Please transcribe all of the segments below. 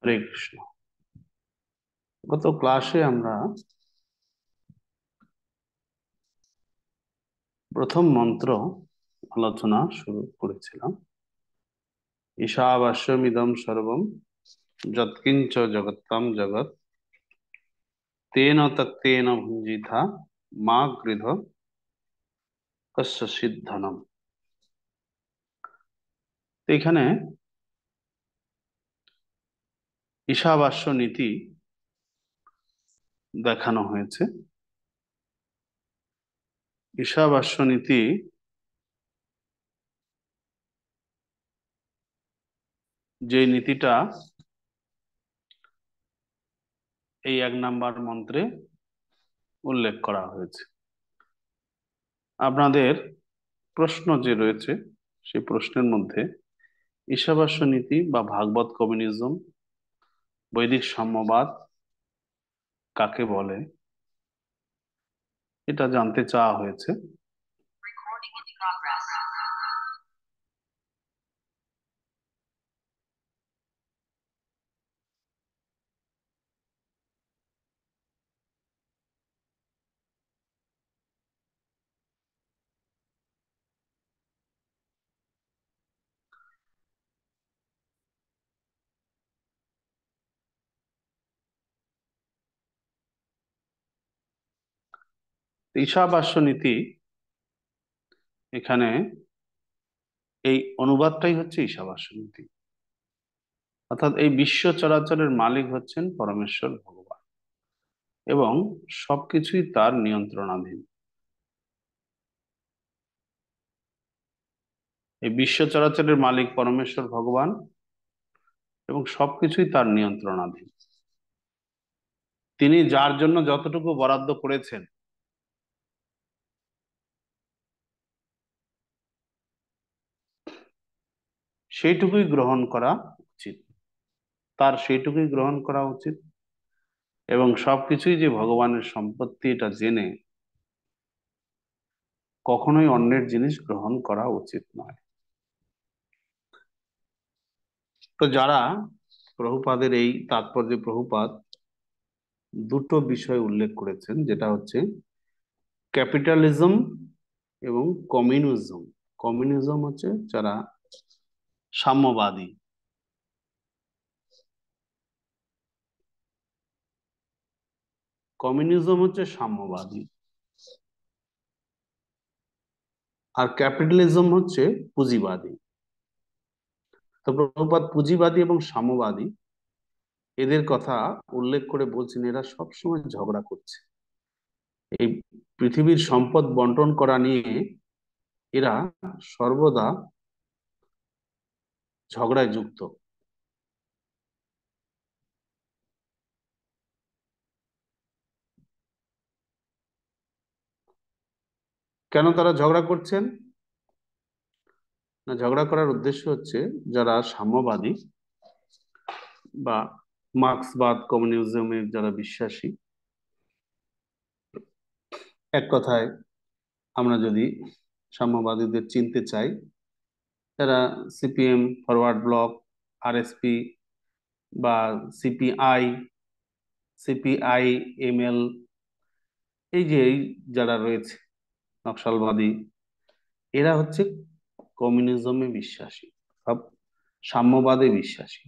হরে কৃষ্ণ। গত ক্লাসে আমরা প্রথম মন্ত্র আলোচনা শুরু করেছিলাম। ঈশাবাস্যমিদং সর্বম যৎকিঞ্চ জগত্তাং জগৎ তেন তত্তেন ভুঞ্জিথা মা গৃধ কস্য সিদ্ধনম। তো এখানে ঈশাবাস্য নীতি দেখানো হয়েছে। ঈশাবাস্য নীতি যে নীতিটা এই 1 নম্বর মন্ত্রে উল্লেখ করা হয়েছে। আপনাদের প্রশ্ন যে রয়েছে সেই প্রশ্নের মধ্যে ঈশাবাস্য নীতি বা ভাগবত কমিউনিজম, বৈদিক সাম্যবাদ কাকে বলে এটা জানতে চাওয়া হয়েছে। ঈশাবাস্য নীতি এখানে এই অনুবাদটাই হচ্ছে ঈশাবাস্য নীতি, অর্থাৎ এই বিশ্ব চরাচরের মালিক হচ্ছেন পরমেশ্বর ভগবান এবং সবকিছুই তার নিয়ন্ত্রণাধীন। এই বিশ্ব চরাচরের মালিক পরমেশ্বর ভগবান এবং সবকিছুই তার নিয়ন্ত্রণাধীন। তিনি যার জন্য যতটুকু বরাদ্দ করেছেন সেইটুকুই গ্রহণ করা উচিত, তার সেইটুকুই গ্রহণ করা উচিত এবং সবকিছুই যে ভগবানের সম্পত্তি এটা জেনে কখনোই অন্যের জিনিস গ্রহণ করা উচিত নয়। তো যারা প্রভুপাদের এই তাৎপর্যে প্রভুপাদ দুটো বিষয় উল্লেখ করেছেন, যেটা হচ্ছে ক্যাপিটালিজম এবং কমিউনিজম। কমিউনিজম হচ্ছে যারা সাম্যবাদী, কমিউনিজম হচ্ছে সাম্যবাদী, আর ক্যাপিটালিজম হচ্ছে পুঁজিবাদী। তো প্রভুপাদ পুঁজিবাদী এবং সাম্যবাদী এদের কথা উল্লেখ করে বলছেন এরা সবসময় ঝগড়া করছে। এই পৃথিবীর সম্পদ বন্টন করা নিয়ে এরা সর্বদা ঝগড়ায় যুক্ত। কেন তারা ঝগড়া করছেন? না, ঝগড়া করার উদ্দেশ্য হচ্ছে যারা সাম্যবাদী বা মার্ক্সবাদ কমিউনিজমের যারা বিশ্বাসী, এক কথায় আমরা যদি সাম্যবাদীদের চিনতে চাই, যারা সিপিএম, ফরওয়ার্ড ব্লক, আরএসপি বা সিপিআই, সিপিআই এমএল, এই যারা রয়েছে নকশালবাদী, এরা হচ্ছে কমিউনিজমে বিশ্বাসী, সব সাম্যবাদে বিশ্বাসী।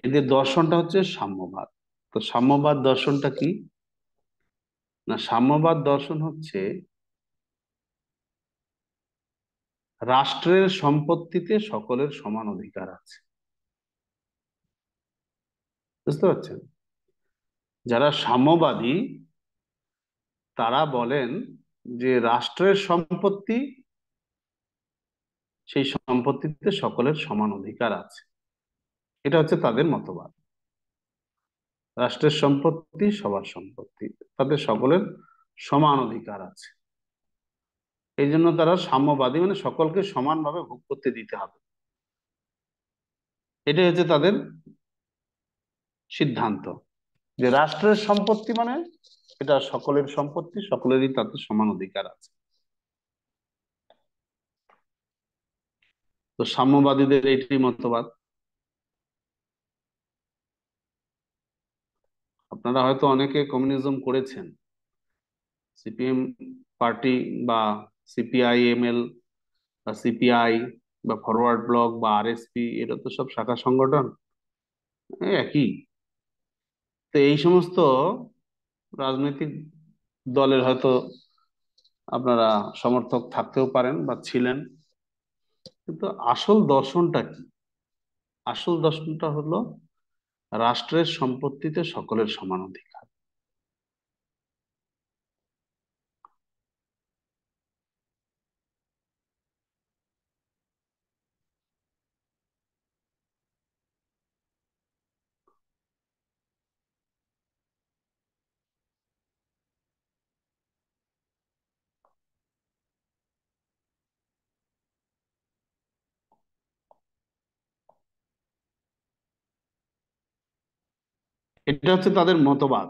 এদের দর্শনটা হচ্ছে সাম্যবাদ। তো সাম্যবাদ দর্শনটা কি? না, সাম্যবাদ দর্শন হচ্ছে রাষ্ট্রের সম্পত্তিতে সকলের সমান অধিকার আছে। বুঝতে পারছেন? যারা সাম্যবাদী তারা বলেন যে রাষ্ট্রের সম্পত্তি, সেই সম্পত্তিতে সকলের সমান অধিকার আছে। এটা হচ্ছে তাদের মতবাদ। রাষ্ট্রের সম্পত্তি সবার সম্পত্তি, তাদের সকলের সমান অধিকার আছে। এই জন্য তারা সাম্যবাদী, মানে সকলকে সমানভাবে ভোগ করতে দিতে হবে, এটাই হচ্ছে তাদের সিদ্ধান্ত। যে রাষ্ট্রের সম্পত্তি মানে এটা সকলের সম্পত্তি, সকলেরই তাতে সমান অধিকার আছে। তো সাম্যবাদীদের এইটাই মতবাদ। আপনারা হয়তো অনেকে কমিউনিজম করেছেন। সিপিএম পার্টি বা সিপিআইএমএল বা সিপিআই বা ফরওয়ার্ড ব্লক বা আরএসপি, এটা তো সব শাখা সংগঠন, একই। তো এই সমস্ত রাজনৈতিক দলের হয়তো আপনারা সমর্থক থাকতেও পারেন বা ছিলেন, কিন্তু আসল দর্শনটা কি? আসল দর্শনটা হলো রাষ্ট্রের সম্পত্তিতে সকলের সমান অধিকার। এটা হচ্ছে তাদের মতবাদ।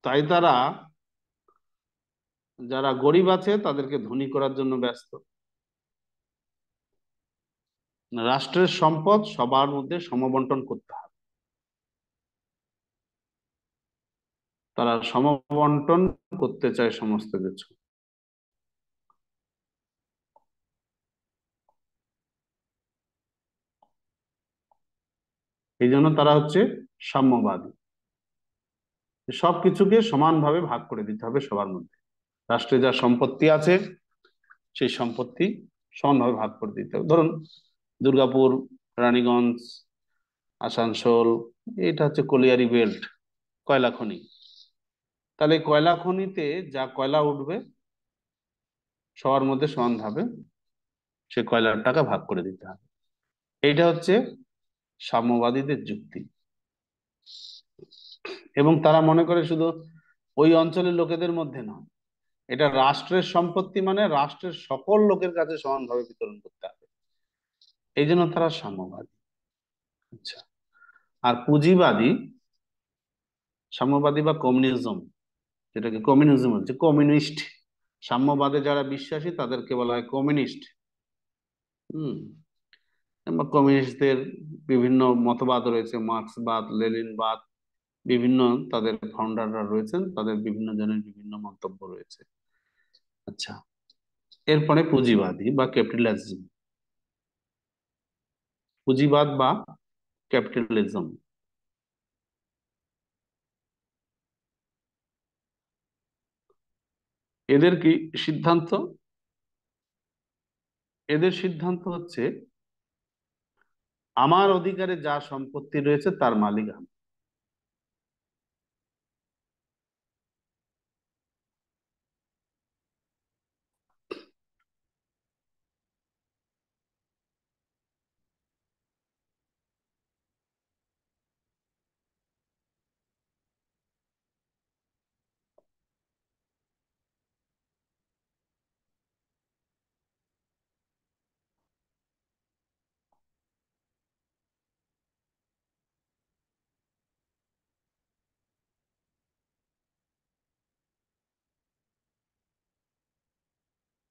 তাই তারা, যারা গরিব আছে তাদেরকে ধনী করার জন্য ব্যস্ত। রাষ্ট্রের সম্পদ সবার মধ্যে সমবন্টন করতে হবে, তারা সমবন্টন করতে চায় সমস্ত কিছু। এই জন্য তারা হচ্ছে সাম্যবাদী। সবকিছুকে সমানভাবে ভাগ করে দিতে হবে সবার মধ্যে। রাষ্ট্রে যা সম্পত্তি আছে সেই সম্পত্তি সমানভাবে ভাগ করে দিতে হবে। ধরুন দুর্গাপুর, রানীগঞ্জ, আসানসোল, এটা হচ্ছে কলিয়ারি বেল্ট, কয়লা খনি। তাহলে এই কয়লা খনিতে যা কয়লা উঠবে সবার মধ্যে সমানভাবে সে কয়লার টাকা ভাগ করে দিতে হবে। এইটা হচ্ছে সাম্যবাদীদের যুক্তি। এবং তারা মনে করে শুধু ওই অঞ্চলের লোকেদের মধ্যে নয়, এটা রাষ্ট্রের সম্পত্তি, মানে রাষ্ট্রের সকল লোকের কাছে সমানভাবে বিতরণ করতে হবে। এই জন্য তারা সাম্যবাদী। আচ্ছা, আর পুঁজিবাদী, সাম্যবাদী বা কমিউনিজম, যেটাকে কমিউনিজম হচ্ছে কমিউনিস্ট। সাম্যবাদে যারা বিশ্বাসী তাদেরকে বলা হয় কমিউনিস্ট। হম। কমিউনিস্টদের বিভিন্ন মতবাদ রয়েছে, মার্ক্সবাদ, লেনিনবাদ, বিভিন্ন, তাদের ফাউন্ডাররা রয়েছেন, তাদের বিভিন্ন জনের বিভিন্ন মন্তব্য রয়েছে। আচ্ছা, এরপরে পুঁজিবাদী বা ক্যাপিটালিজম। পুঁজিবাদ বা ক্যাপিটালিজম, এদের কি সিদ্ধান্ত? এদের সিদ্ধান্ত হচ্ছে আমার অধিকারে যা সম্পত্তি রয়েছে তার মালিক আমি।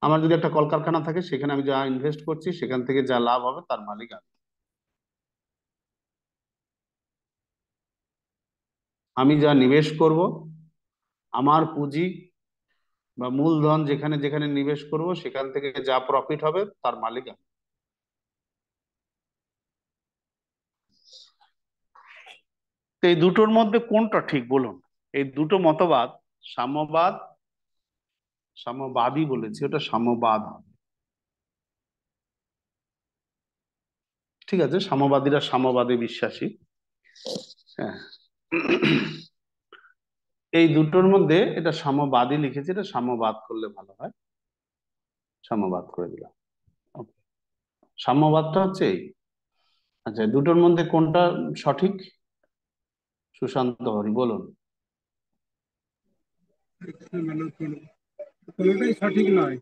আমার যদি একটা কলকারখানা থাকে, সেখানে আমি যা ইনভেস্ট করছি সেখান থেকে যা লাভ হবে তার মালিক আমি। আমি যা নিবেশ করব, আমার পুঁজি বা মূলধন যেখানে যেখানে নিবেশ করব সেখান থেকে যা প্রফিট হবে তার মালিক আমি। তো এই দুটোর মধ্যে কোনটা ঠিক বলুন? এই দুটো মতবাদ, সাম্যবাদ, সাম্যবাদী বলেছি, ওটা সাম্যবাদ হবে। ঠিক আছে, সাম্যবাদীরা সাম্যবাদে বিশ্বাসী। হ্যাঁ। এই দুটোর মধ্যে এটা সাম্যবাদী লিখেছে, এটা সাম্যবাদ করলে ভালো হয়, সাম্যবাদ করে দিলাম। Okay. সাম্যবাদটা হচ্ছে এই। আচ্ছা, দুটোর মধ্যে কোনটা সঠিক? সুশান্ত হরি বলুন। মানে কোনোটাই সঠিক নয়।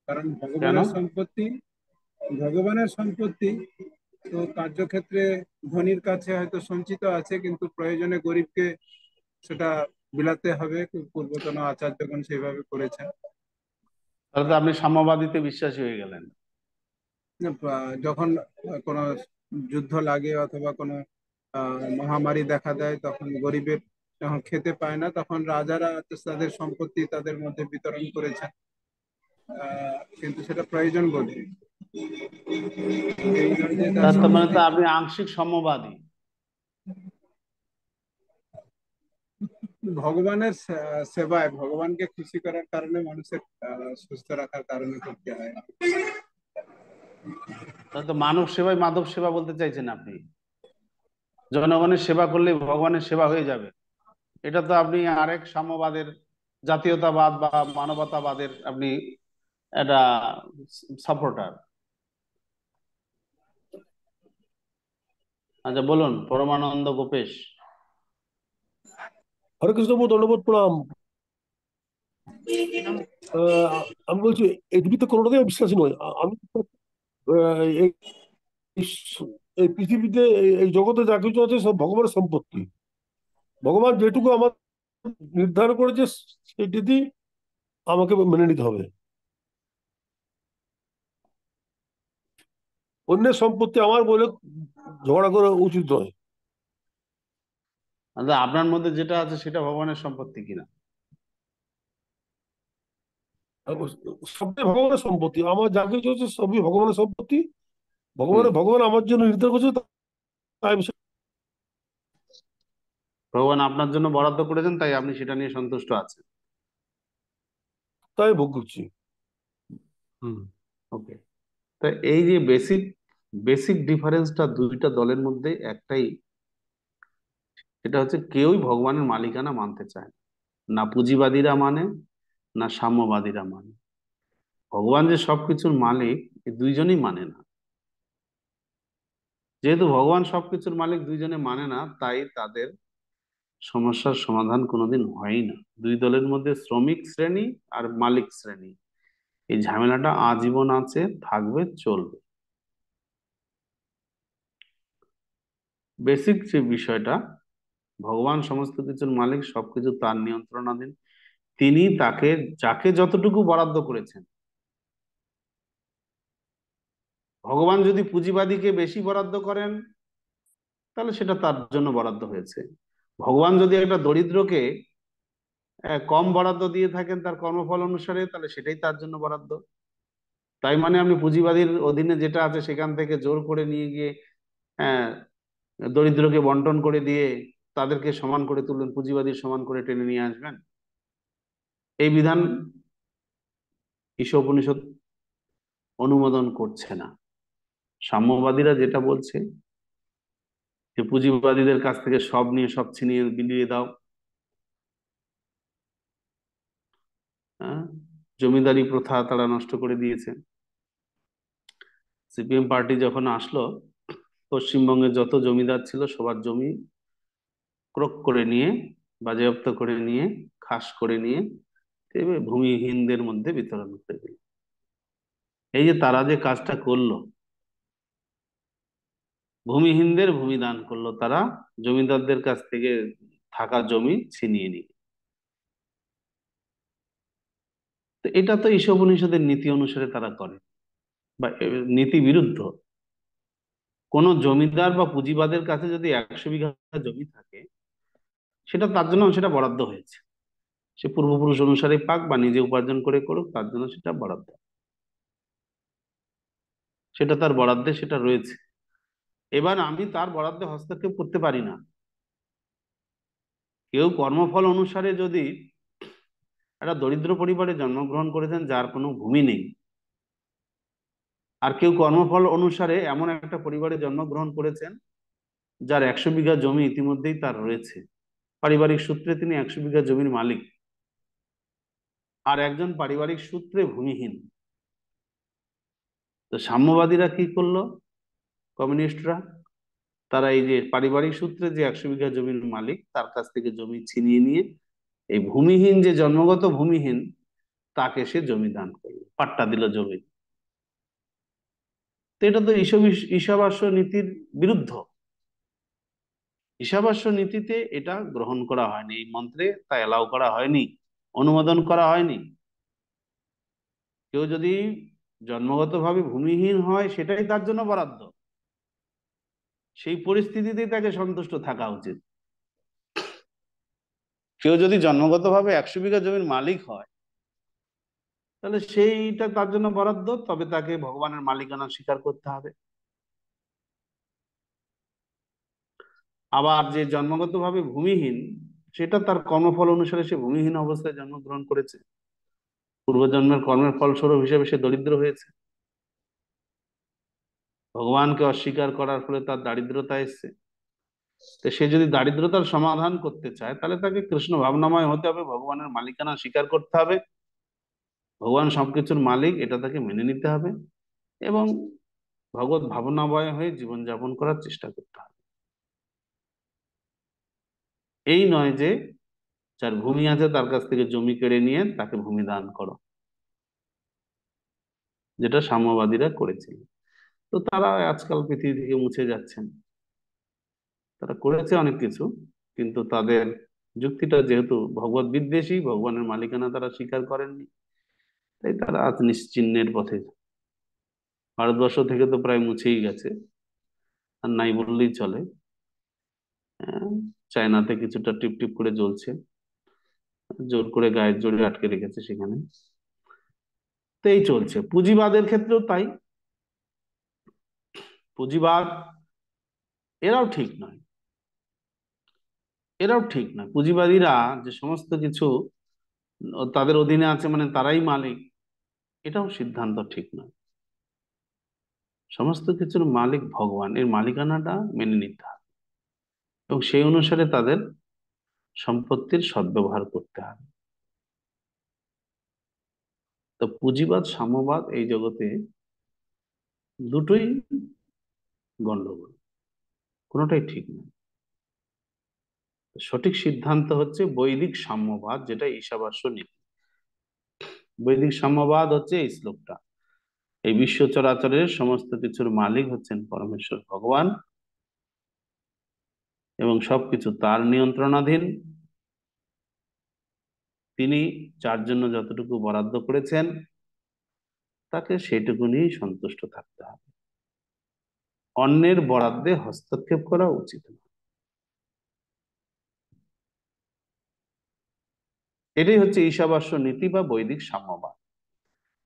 কারণ কেন? ভগবানের সম্পত্তি তো কার্যক্ষেত্রে ধনীর কাছে হয়তো সঞ্চিত আছে, কিন্তু প্রয়োজনে গরিবকে সেটা বিলাতে হবে। পূর্বতন আচার্যগণ সেইভাবে করেছেন। তাহলে তো আপনি সাম্যবাদীতে বিশ্বাসী হয়ে গেলেন। যখন কোনো যুদ্ধ লাগে অথবা কোনো মহামারী দেখা দেয়, তখন গরিবের যখন খেতে পায় না তখন রাজারা তাদের সম্পত্তি তাদের মধ্যে বিতরণ করেছেন, কিন্তু সেটা প্রয়োজন বোধে। এই নয় যে তার তার মানে শাস্তি। তো আপনি আংশিক সাম্যবাদী। ভগবানের সেবায়, ভগবানকে খুশি করার কারণে, মানুষের সুস্থ রাখার কারণে করতে হয়। তাহলে তো মানব সেবাই মাধব সেবা বলতে চাইছেন আপনি? জনগণের সেবা করলে ভগবানের সেবা হয়ে যাবে, এটা তো আপনি আরেক সাম্যবাদের, জাতীয়তাবাদ বা মানবতাবাদের আপনি একটা সাপোর্টার। আচ্ছা বলুন, পরমানন্দ গোপেশ। হরে কৃষ্ণ, দণ্ডবোধ প্রণাম। আমি বলছি, এই পৃথিবীতে কোনোটাতেই আমি বিশ্বাসী নই। আমি এই এই পৃথিবীতে, এই জগতে যা কিছু আছে সব ভগবানের সম্পত্তি। ভগবান যেটুকু আমার নির্ধারণ করেছে সেটিতেই আমাকে মেনে নিতে হবে। অন্যের সম্পত্তি আমার বলে ঝগড়া করা উচিত নয়। আচ্ছা, আপনার মধ্যে যেটা আছে সেটা ভগবানের সম্পত্তি কিনা? সবটাই ভগবানের সম্পত্তি, আমার যা কিছু আছে সবই ভগবানের সম্পত্তি। হুম। ভগবান আমার জন্য নির্ধারণ করেছে, তাই আমি ভগবান আপনার জন্য বরাদ্দ করেছেন, তাই আপনি সেটা নিয়ে সন্তুষ্ট আছেন। তাই ভোগ করছি। হম। ওকে। তা এই যে বেসিক বেসিক ডিফারেন্সটা দুইটা দলের মধ্যে একটাই, এটা হচ্ছে কেউই ভগবানের মালিকানা মানতে চায় না। না পুঁজিবাদীরা মানে, না সাম্যবাদীরা মানে। ভগবান যে সবকিছুর মালিক, এই দুইজনই মানে না। যেহেতু ভগবান সবকিছুর মালিক দুইজনে মানে না, তাই তাদের সমস্যার সমাধান কোনোদিন হয়ই না। দুই দলের মধ্যে শ্রমিক শ্রেণী আর মালিক শ্রেণী, এই ঝামেলাটা আজীবন আছে, থাকবে, চলবে। বেসিক যে বিষয়টা, ভগবান সমস্ত কিছুর মালিক, সবকিছু তার নিয়ন্ত্রণাধীন। তিনি তাকে, যাকে যতটুকু বরাদ্দ করেছেন, ভগবান যদি পুঁজিবাদীকে বেশি বরাদ্দ করেন তাহলে সেটা তার জন্য বরাদ্দ হয়েছে। ভগবান যদি একটা দরিদ্রকে কম বরাদ্দ দিয়ে থাকেন তার কর্মফল অনুসারে, তাহলে সেটাই তার জন্য বরাদ্দ। তাই মানে আপনি পুঁজিবাদীর অধীনে যেটা আছে সেখান থেকে জোর করে নিয়ে গিয়ে আহ দরিদ্রকে বন্টন করে দিয়ে তাদেরকে সমান করে তুলবেন, পুঁজিবাদীর সমান করে টেনে নিয়ে আসবেন? এই বিধান ঈশোপনিষদ অনুমোদন করছে না। সাম্যবাদীরা যেটা বলছে যে পুঁজিবাদীদের কাছ থেকে সব নিয়ে সব ছিনিয়ে বিলিয়ে দাও। হ্যাঁ, জমিদারি প্রথা তারা নষ্ট করে দিয়েছে। সিপিএম পার্টি যখন আসলো, পশ্চিমবঙ্গে যত জমিদার ছিল সবার জমি ক্রোক করে নিয়ে, বাজেয়াপ্ত করে নিয়ে, খাস করে নিয়ে এবার ভূমিহীনদের মধ্যে বিতরণ করে দিল। এই যে তারা যে কাজটা করলো, ভূমিহীনদের ভূমি দান করলো তারা, জমিদারদের কাছ থেকে থাকা জমি ছিনিয়ে নিয়ে। তো এটা তো ঈশোপনিষদের নীতি অনুসারে তারা করে, বা নীতি বিরুদ্ধ। কোন জমিদার বা পুঁজিবাদের কাছে যদি 100 বিঘা জমি থাকে, সেটা তার জন্য সেটা বরাদ্দ হয়েছে। সে পূর্বপুরুষ অনুসারে পাক বা নিজে উপার্জন করে করুক, তার জন্য সেটা বরাদ্দ, সেটা তার বরাদ্দে সেটা রয়েছে। এবার আমি তার বরাদ্দে হস্তক্ষেপ করতে পারি না। কেউ কর্মফল অনুসারে যদি একটা দরিদ্র পরিবারে জন্মগ্রহণ করেছেন যার কোনো ভূমি নেই, আর কেউ কর্মফল অনুসারে এমন একটা পরিবারে জন্মগ্রহণ করেছেন যার 100 বিঘা জমি ইতিমধ্যেই তার রয়েছে, পারিবারিক সূত্রে তিনি 100 বিঘা জমির মালিক, আর একজন পারিবারিক সূত্রে ভূমিহীন। তো সাম্যবাদীরা কি করলো, কমিউনিস্টরা? তারা এই যে পারিবারিক সূত্রে যে 100 বিঘা জমির মালিক তার কাছ থেকে জমি ছিনিয়ে নিয়ে এই ভূমিহীন, যে জন্মগত ভূমিহীন, তাকে সে জমি দান করলো, পাট্টা দিল জমি। তো এটা তো ঈশাবাস্য নীতির বিরুদ্ধ। ঈশাবাস্য নীতিতে এটা গ্রহণ করা হয়নি, এই মন্ত্রে তা এলাও করা হয়নি, অনুমোদন করা হয়নি। কেউ যদি জন্মগতভাবে ভূমিহীন হয় সেটাই তার জন্য বরাদ্দ, সেই পরিস্থিতিতেই তাকে সন্তুষ্ট থাকা উচিত। কেউ যদি জন্মগতভাবে 100 বিঘা জমির মালিক হয়, তাহলে সেইটা তার জন্য বরাদ্দ, তবে তাকে ভগবানের মালিকানা স্বীকার করতে হবে। আবার যে জন্মগতভাবে ভূমিহীন, সেটা তার কর্মফল অনুসারে সে ভূমিহীন অবস্থায় জন্মগ্রহণ করেছে, পূর্বজন্মের কর্মের ফলস্বরূপ হিসেবে সে দরিদ্র হয়েছে, ভগবানকে অস্বীকার করার ফলে তার দারিদ্রতা এসছে। তো সে যদি দারিদ্রতার সমাধান করতে চায়, তাহলে তাকে কৃষ্ণ ভাবনাময় হতে হবে, ভগবানের মালিকানা স্বীকার করতে হবে, ভগবান সবকিছুর মালিক এটা তাকে মেনে নিতে হবে, এবং ভগৎ ভাবনাময় হয়ে জীবনযাপন করার চেষ্টা করতে হবে। এই নয় যে যার ভূমি আছে তার কাছ থেকে জমি কেড়ে নিয়ে তাকে ভূমি দান করো, যেটা সাম্যবাদীরা করেছিল। তো তারা আজকাল পৃথিবী থেকে মুছে যাচ্ছেন। তারা করেছে অনেক কিছু, কিন্তু তাদের যুক্তিটা যেহেতু ভগবত বিদ্বেষী, ভগবানের মালিকানা তারা স্বীকার করেননি, তাই তারা আজ নিশ্চিহ্নের পথে। ভারতবর্ষ থেকে তো প্রায় মুছেই গেছে, আর নাই বললেই চলে। আহ, চায়নাতে কিছুটা টিপ টিপ করে জ্বলছে, জোর করে গায়ের জোরে আটকে রেখেছে সেখানে। তো এই চলছে, পুঁজিবাদের ক্ষেত্রেও তাই। পুঁজিবাদ এরাও ঠিক নয়, এরাও ঠিক নয়। পুঁজিবাদীরা যে সমস্ত কিছু তাদের অধীনে আছে মানে তারাই মালিক, এটাও সিদ্ধান্ত ঠিক নয়। সমস্ত কিছুর মালিক ভগবান, এর মালিকানাটা মেনে নিতে হবে, এবং সেই অনুসারে তাদের সম্পত্তির সদ্ব্যবহার করতে হবে। তো পুঁজিবাদ সাম্যবাদ এই জগতে দুটোই গন্ডগোল, কোনোটাই ঠিক নয়। সঠিক সিদ্ধান্ত হচ্ছে বৈদিক সাম্যবাদ, যেটা ঈশাবাস্য নীতি। বৈদিক সাম্যবাদ হচ্ছে এই শ্লোকটা, এই বিশ্ব চরাচরের সমস্ত কিছুর মালিক হচ্ছেন পরমেশ্বর ভগবান, এবং সবকিছু তার নিয়ন্ত্রণাধীন। তিনি যার জন্য যতটুকু বরাদ্দ করেছেন, তাকে সেটুকু নিয়েই সন্তুষ্ট থাকতে হবে। অন্যের বরাদ্দে হস্তক্ষেপ করা উচিত নয়। এটাই হচ্ছে ঈশাবাস্য নীতি বা বৈদিক সাম্যবাদ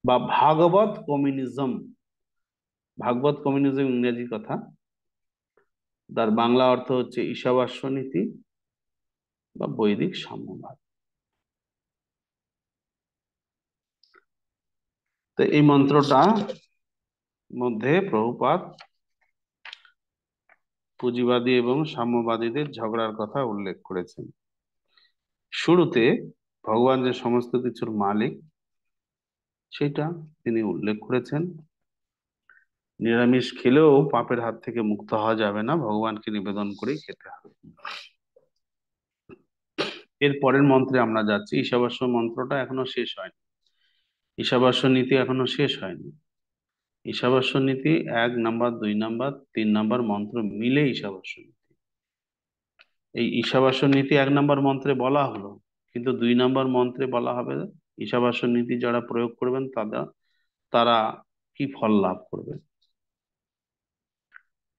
বা ভাগবত কমিউনিজম। ভাগবত কমিউনিজম ইংরেজি কথা, তার বাংলা অর্থ হচ্ছে ঈশাবাস্য নীতি বা বৈদিক সাম্যবাদ। তো এই মন্ত্রটা মধ্যে প্রভুপাদ পুঁজিবাদী এবং সাম্যবাদীদের ঝগড়ার কথা উল্লেখ করেছেন। শুরুতে ভগবান যে সমস্ত কিছুর মালিক সেটা তিনি উল্লেখ করেছেন। নিরামিষ খেলেও পাপের হাত থেকে মুক্ত হওয়া যাবে না, ভগবানকে নিবেদন করেই খেতে হবে। এর পরের মন্ত্রে আমরা যাচ্ছি। ঈশাবাস্য মন্ত্রটা এখনো শেষ হয়নি, ঈশাবাস্য নীতি এখনো শেষ হয়নি। ঈশাবাস্য নীতি 1 নাম্বার, 2 নাম্বার, 3 নাম্বার মন্ত্র মিলে ঈশাবাস্য নীতি। এই ঈশাবাস্য নীতি 1 নাম্বার মন্ত্রে বলা হলো, কিন্তু 2 নাম্বার মন্ত্রে বলা হবে ঈশাবাস্য নীতি যারা প্রয়োগ করবেন তারা তারা কি ফল লাভ করবে।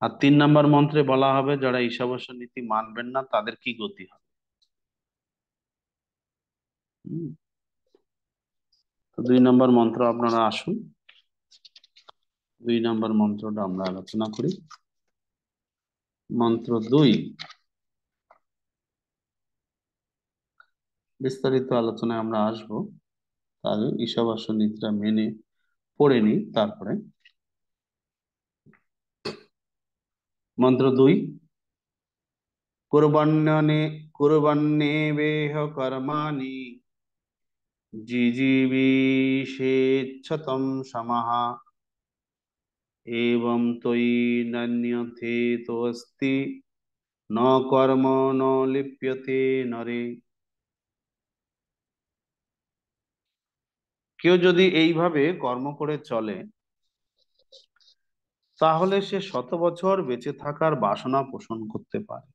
আর 3 নাম্বার মন্ত্রে বলা হবে যারা ঈশাবাস্য নীতি মানবেন না তাদের কি গতি হবে। হুম, তো 2 নাম্বার মন্ত্র আপনারা আসুন, 2 নাম্বার মন্ত্রটা আমরা আলোচনা করি। মন্ত্র 2, বিস্তারিত আলোচনায় আমরা আসবো, তাহলে ঈশাবাস্য নীতিটা মেনে পড়ে নি তারপরে। মন্ত্র 2, কুর্বণ্যনে কুর্বণ্যেবেহ কর্মাণি জিজীবিষেচ্ছতম সমাহ এবং ত্বয়ি নান্যথেতোস্তি ন কর্ম ন লিপ্যতে নরে। কেউ যদি এইভাবে কর্ম করে চলে, তাহলে সে 100 বছর বেঁচে থাকার বাসনা পোষণ করতে পারে,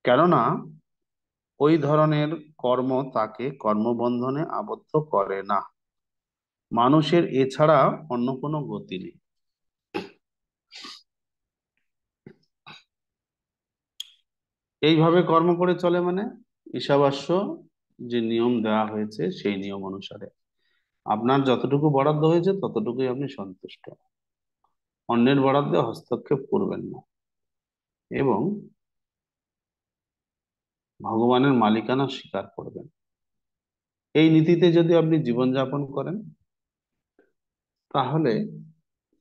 কেননা ওই ধরনের কর্ম তাকে কর্মবন্ধনে আবদ্ধ করে না। মানুষের এছাড়া অন্য কোনো গতি নেই। এইভাবে কর্ম করে চলে মানে ঈশাবাস্য যে নিয়ম দেওয়া হয়েছে সেই নিয়ম অনুসারে আপনার যতটুকু বরাদ্দ হয়েছে ততটুকুই আপনি সন্তুষ্ট, অন্যের বরাদ্দে হস্তক্ষেপ করবেন না এবং ভগবানের মালিকানা স্বীকার করবেন। এই নীতিতে যদি আপনি জীবনযাপন করেন তাহলে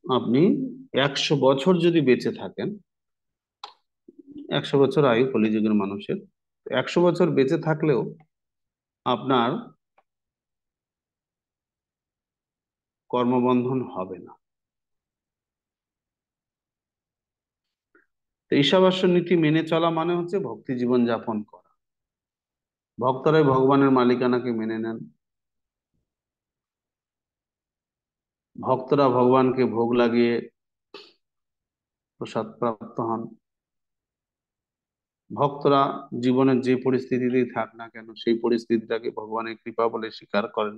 আপনি 100 বছর যদি বেঁচে থাকেন, 100 বছর আয়ু কলিযুগের মানুষের, 100 বছর বেঁচে থাকলেও আপনার কর্মবন্ধন হবে না। তো ঈশাবাস্য নীতি মেনে চলা মানে হচ্ছে ভক্তি জীবন যাপন করা। ভক্তরাই ভগবানের মালিকানাকে মেনে নেন, ভক্তরা ভগবানকে ভোগ লাগিয়ে প্রসাদ প্রাপ্ত হন, ভক্তরা জীবনের যে পরিস্থিতিতেই থাক না কেন সেই পরিস্থিতিটাকে ভগবানের কৃপা বলে স্বীকার করেন।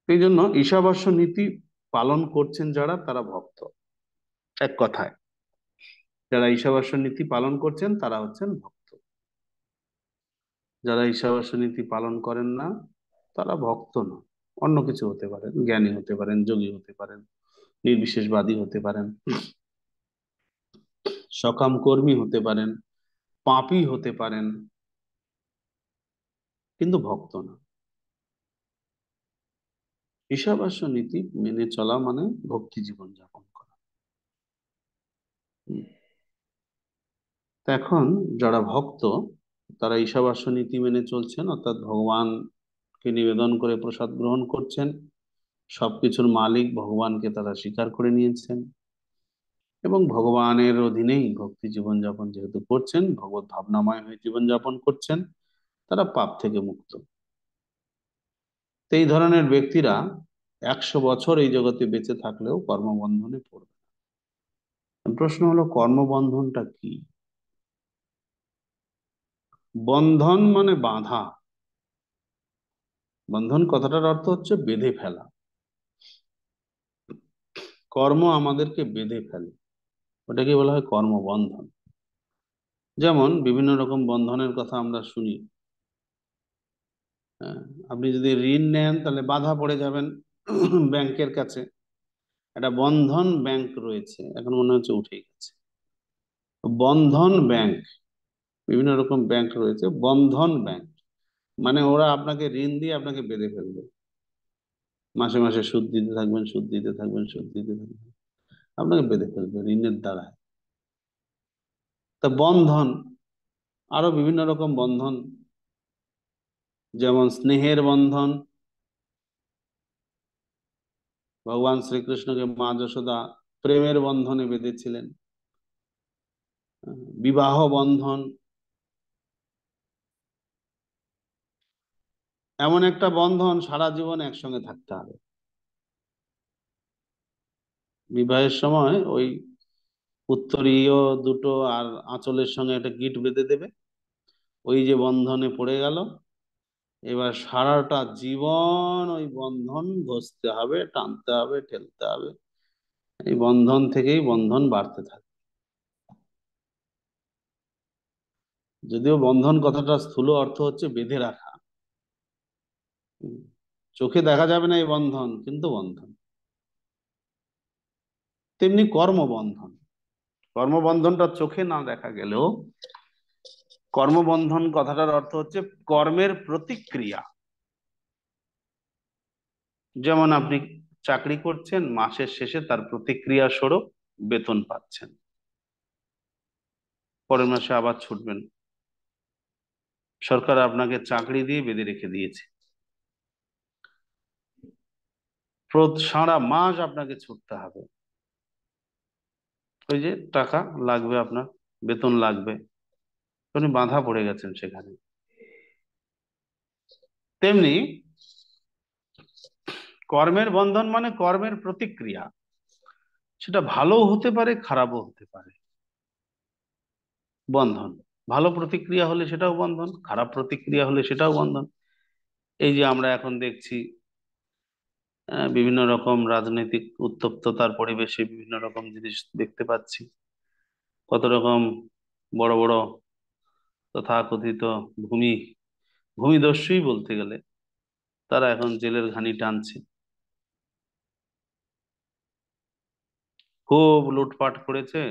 এই জন্য ঈশাবাস্য নীতি পালন করছেন যারা, তারা ভক্ত। এক কথায় যারা ঈশাবাস্য নীতি পালন করছেন তারা হচ্ছেন ভক্ত। যারা ঈশাবাস্য নীতি পালন করেন না তারা ভক্ত নয়, অন্য কিছু হতে পারেন, জ্ঞানী হতে পারেন, যোগী হতে পারেন, নির্বিশেষবাদী হতে পারেন, সকাম কর্মী হতে পারেন, পাপী হতে পারেন, কিন্তু ভক্ত না। ঈশাবাস্য নীতি মেনে চলা মানে ভক্তি জীবন যাপন করা। হুম। তা এখন যারা ভক্ত তারা ঈশাবাস্য নীতি মেনে চলছেন, অর্থাৎ ভগবানকে নিবেদন করে প্রসাদ গ্রহণ করছেন, সবকিছুর মালিক ভগবানকে তারা স্বীকার করে নিয়েছেন এবং ভগবানের অধীনেই ভক্তি জীবনযাপন যেহেতু করছেন, ভগবত ভাবনাময় হয়ে জীবনযাপন করছেন, তারা পাপ থেকে মুক্ত। তো এই ধরনের ব্যক্তিরা 100 বছর এই জগতে বেঁচে থাকলেও কর্মবন্ধনে পড়বে না। প্রশ্ন হলো কর্মবন্ধনটা কি? বন্ধন মানে বাঁধা। বন্ধন কথাটার অর্থ হচ্ছে বেঁধে ফেলা। কর্ম আমাদেরকে বেঁধে ফেলে, ওটাকে বলা হয় কর্মবন্ধন। যেমন বিভিন্ন রকম বন্ধনের কথা আমরা শুনি। হ্যাঁ, আপনি যদি ঋণ নেন তাহলে বাধা পড়ে যাবেন ব্যাংকের কাছে। একটা বন্ধন ব্যাংক রয়েছে, এখন মনে হচ্ছে উঠে গেছে। বন্ধন ব্যাংক, বিভিন্ন রকম ব্যাংক রয়েছে, বন্ধন ব্যাংক মানে ওরা আপনাকে ঋণ দিয়ে আপনাকে বেঁধে ফেলবে, মাসে মাসে সুদ দিতে থাকবেন, সুদ দিতে থাকবেন, সুদ দিতে থাকবেন, আপনাকে বেঁধে ফেলবে ঋণের দ্বারা। তা বন্ধন, আরো বিভিন্ন রকম বন্ধন, যেমন স্নেহের বন্ধন। ভগবান শ্রীকৃষ্ণকে মা যশোদা প্রেমের বন্ধনে বেঁধেছিলেন। বিবাহ বন্ধন এমন একটা বন্ধন, সারা জীবন একসঙ্গে থাকতে হবে। বিবাহের সময় ওই উত্তরীয় দুটো আর আঁচলের সঙ্গে একটা গিঁট বেঁধে দেবে, ওই যে বন্ধনে পড়ে গেল, এবার সারাটা জীবন ওই বন্ধন ঘষতে হবে, টানতে হবে, ঠেলতে হবে। এই বন্ধন থেকেই বন্ধন বাড়তে থাকে। যদিও বন্ধন কথাটা স্থূল অর্থ হচ্ছে বেঁধে রাখা। হুম। চোখে দেখা যাবে না এই বন্ধন, কিন্তু বন্ধন। তেমনি কর্মবন্ধন, কর্মবন্ধনটা চোখে না দেখা গেলেও কর্মবন্ধন কথাটার অর্থ হচ্ছে কর্মের প্রতিক্রিয়া। যেমন আপনি চাকরি করছেন, মাসের শেষে তার প্রতিক্রিয়া স্বরূপ বেতন পাচ্ছেন, পরের মাসে আবার ছুটবেন। সরকার আপনাকে চাকরি দিয়ে বেঁধে রেখে দিয়েছে, সারা মাস আপনাকে ছুটতে হবে, ওই যে টাকা লাগবে আপনার, বেতন লাগবে, আপনি বাঁধা পড়ে গেছেন সেখানে। তেমনি কর্মের বন্ধন মানে কর্মের প্রতিক্রিয়া, সেটা ভালো হতে পারে, খারাপও হতে পারে। বন্ধন, ভালো প্রতিক্রিয়া হলে সেটাও বন্ধন, খারাপ প্রতিক্রিয়া হলে সেটাও বন্ধন। এই যে আমরা এখন দেখছি বিভিন্ন রকম রাজনৈতিক উত্তপ্ততার পরিবেশে বিভিন্ন রকম জিনিস দেখতে পাচ্ছি, কত রকম বড় বড় তথাকথিত ভূমি ভূমিদস্যুই বলতে গেলে, তারা এখন জেলের ঘানি টানছে। খুব লুটপাট করেছে,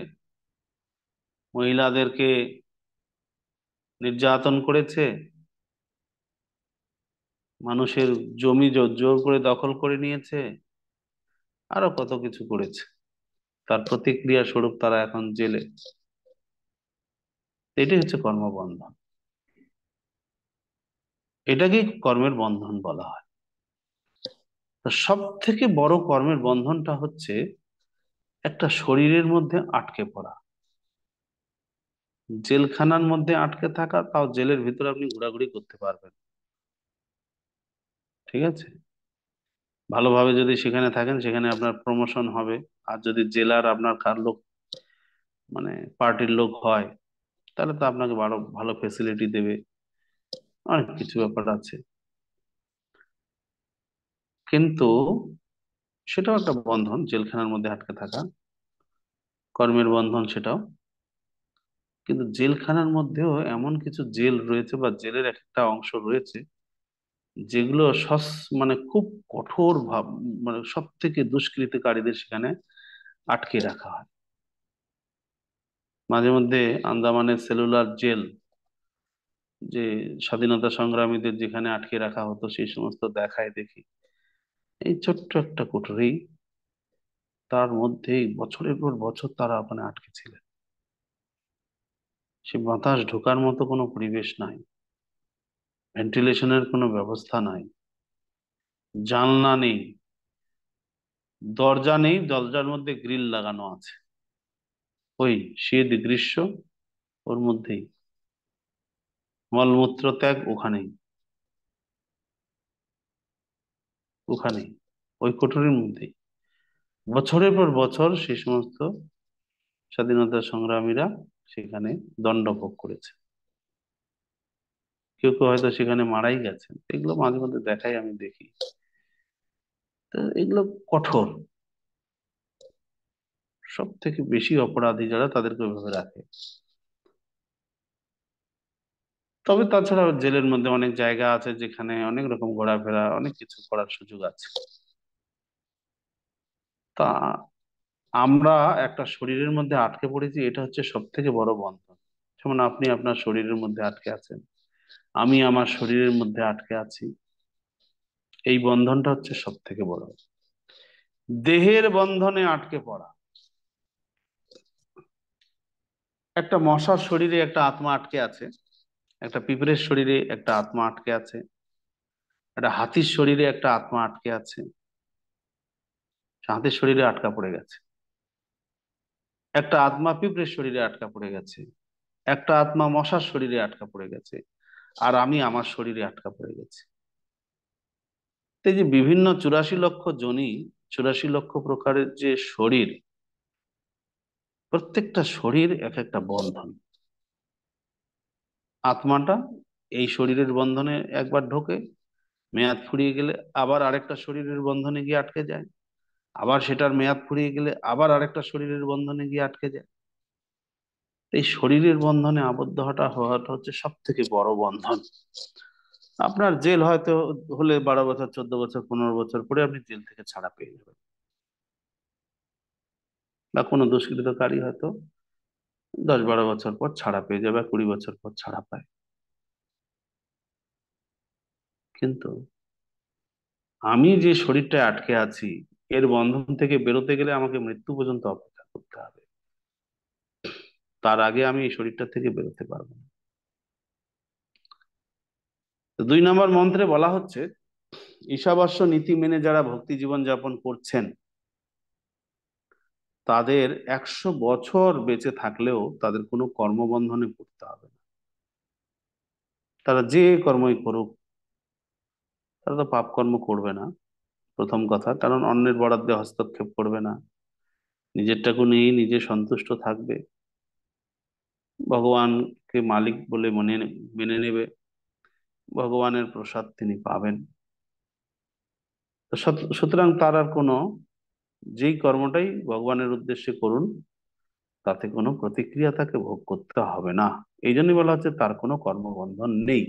মহিলাদেরকে নির্যাতন করেছে, মানুষের জমি জোর করে দখল করে নিয়েছে, আরো কত কিছু করেছে। তার প্রতিক্রিয়া স্বরূপ তারা এখন জেলে। এটাই হচ্ছে কর্মবন্ধন, এটাকেই কর্মের বন্ধন বলা হয়। তো সব থেকে বড় কর্মের বন্ধনটা হচ্ছে একটা শরীরের মধ্যে আটকে পড়া। জেলখানার মধ্যে আটকে থাকা, তাও জেলের ভিতরে আপনি ঘোরাঘুরি করতে পারবেন, ঠিক আছে, ভালোভাবে যদি সেখানে থাকেন সেখানে আপনার প্রমোশন হবে। আর যদি জেলার আপনার কার লোক, মানে পার্টির লোক হয়, তাহলে তো আপনাকে ভালো ভালো ফেসিলিটি দেবে, অনেক কিছু ব্যাপার আছে। কিন্তু সেটাও একটা বন্ধন, জেলখানার মধ্যে আটকে থাকা কর্মের বন্ধন সেটাও। কিন্তু জেলখানার মধ্যেও এমন কিছু জেল রয়েছে বা জেলের একটা অংশ রয়েছে যেগুলো মানে খুব কঠোর ভাব, মানে সব থেকে দুষ্কৃতকারীদের সেখানে আটকে রাখা হয়। মাঝে মধ্যে আন্দামানের সেলুলার জেল, যে স্বাধীনতা সংগ্রামীদের যেখানে আটকে রাখা হতো, সেই সমস্ত দেখায় দেখি। এই ছোট্ট একটা কুঠুরি, তার মধ্যেই বছরের পর বছর তারা ওখানে আটকে ছিলেন। সে বাতাস ঢোকার মতো কোনো পরিবেশ নাই, ভেন্টিলেশনের কোনো ব্যবস্থা নাই, জানলা নেই, দরজা নেই, দরজার মধ্যে গ্রিল লাগানো আছে। ওই শীত গ্রীষ্ম ওর মধ্যেই, মলমূত্র ত্যাগ ওখানেই, ওখানেই, ওই কোঠরির মধ্যেই বছরের পর বছর সেই সমস্ত স্বাধীনতা সংগ্রামীরা সেখানে দণ্ড ভোগ করেছে। কেউ কেউ হয়তো সেখানে মারাই গেছেন, এগুলো মাঝে মধ্যে দেখাই, আমি দেখি। তো এগুলো কঠোর, সব থেকে বেশি অপরাধী যারা তাদেরকে ওইভাবে রাখে। তবে তাছাড়া জেলের মধ্যে অনেক জায়গা আছে যেখানে অনেক রকম ঘোরাফেরা, অনেক কিছু করার সুযোগ আছে। তা আমরা একটা শরীরের মধ্যে আটকে পড়েছি, এটা হচ্ছে সব থেকে বড় বন্ধন। যেমন আপনি আপনার শরীরের মধ্যে আটকে আছেন, আমি আমার শরীরের মধ্যে আটকে আছি। এই বন্ধনটা হচ্ছে সব থেকে বড়। দেহের বন্ধনে আটকে পড়া, একটা মশার শরীরে একটা আত্মা আটকে আছে, একটা পিঁপড়ের শরীরে একটা আত্মা আটকে আছে, একটা হাতির শরীরে একটা আত্মা আটকে আছে, হাতির শরীরে আটকা পড়ে গেছে। একটা আত্মা পিঁপড়ের শরীরে আটকা পড়ে গেছে, একটা আত্মা মশার শরীরে আটকা পড়ে গেছে, আর আমি আমার শরীরে আটকা পড়ে গেছি। তো এই যে বিভিন্ন 84 লক্ষ যোনি, 84 লক্ষ প্রকারের যে শরীর, প্রত্যেকটা শরীর এক একটা বন্ধন। আত্মাটা এই শরীরের বন্ধনে একবার ঢোকে, মেয়াদ ফুরিয়ে গেলে আবার আরেকটা শরীরের বন্ধনে গিয়ে আটকে যায়, আবার সেটার মেয়াদ ফুরিয়ে গেলে আবার আরেকটা শরীরের বন্ধনে গিয়ে আটকে যায়। এই শরীরের বন্ধনে আবদ্ধ হওয়াটা হচ্ছে সব থেকে বড় বন্ধন। আপনার জেল হয়তো হলে 12 বছর, 14 বছর, 15 বছর পরে আপনি জেল থেকে ছাড়া পেয়ে যাবেন, বা কোনো দুষ্কৃতকারী হয়তো 10-12 বছর পর ছাড়া পেয়ে যাবে, 20 বছর পর ছাড়া পায়। কিন্তু আমি যে শরীরটায় আটকে আছি, এর বন্ধন থেকে বেরোতে গেলে আমাকে মৃত্যু পর্যন্ত অপেক্ষা করতে হবে। তার আগে আমি এই শরীরটা থেকে বেরোতে পারবো না। তো 2 নম্বর মন্ত্রে বলা হচ্ছে, ঈশাবাস্য নীতি মেনে যারা ভক্তি জীবন যাপন করছেন, তাদের 100 বছর বেঁচে থাকলেও তাদের কোনো কর্মবন্ধনে পড়তে হবে না। তারা যে কর্মই করুক, তারা তো পাপ কর্ম করবে না, প্রথম কথা, কারণ অন্যের বরাদ্দে হস্তক্ষেপ করবে না, নিজেরটাকে নিয়েই নিজে সন্তুষ্ট থাকবে, ভগবানকে মালিক বলে মেনে নেবে, ভগবানের প্রসাদ তিনি পাবেন। তো সুতরাং তার আর কোনো, যেই কর্মটাই ভগবানের উদ্দেশ্যে করুন, তাতে কোনো প্রতিক্রিয়া তাকে ভোগ করতে হবে না। এই জন্যই বলা হচ্ছে তার কোনো কর্মবন্ধন নেই,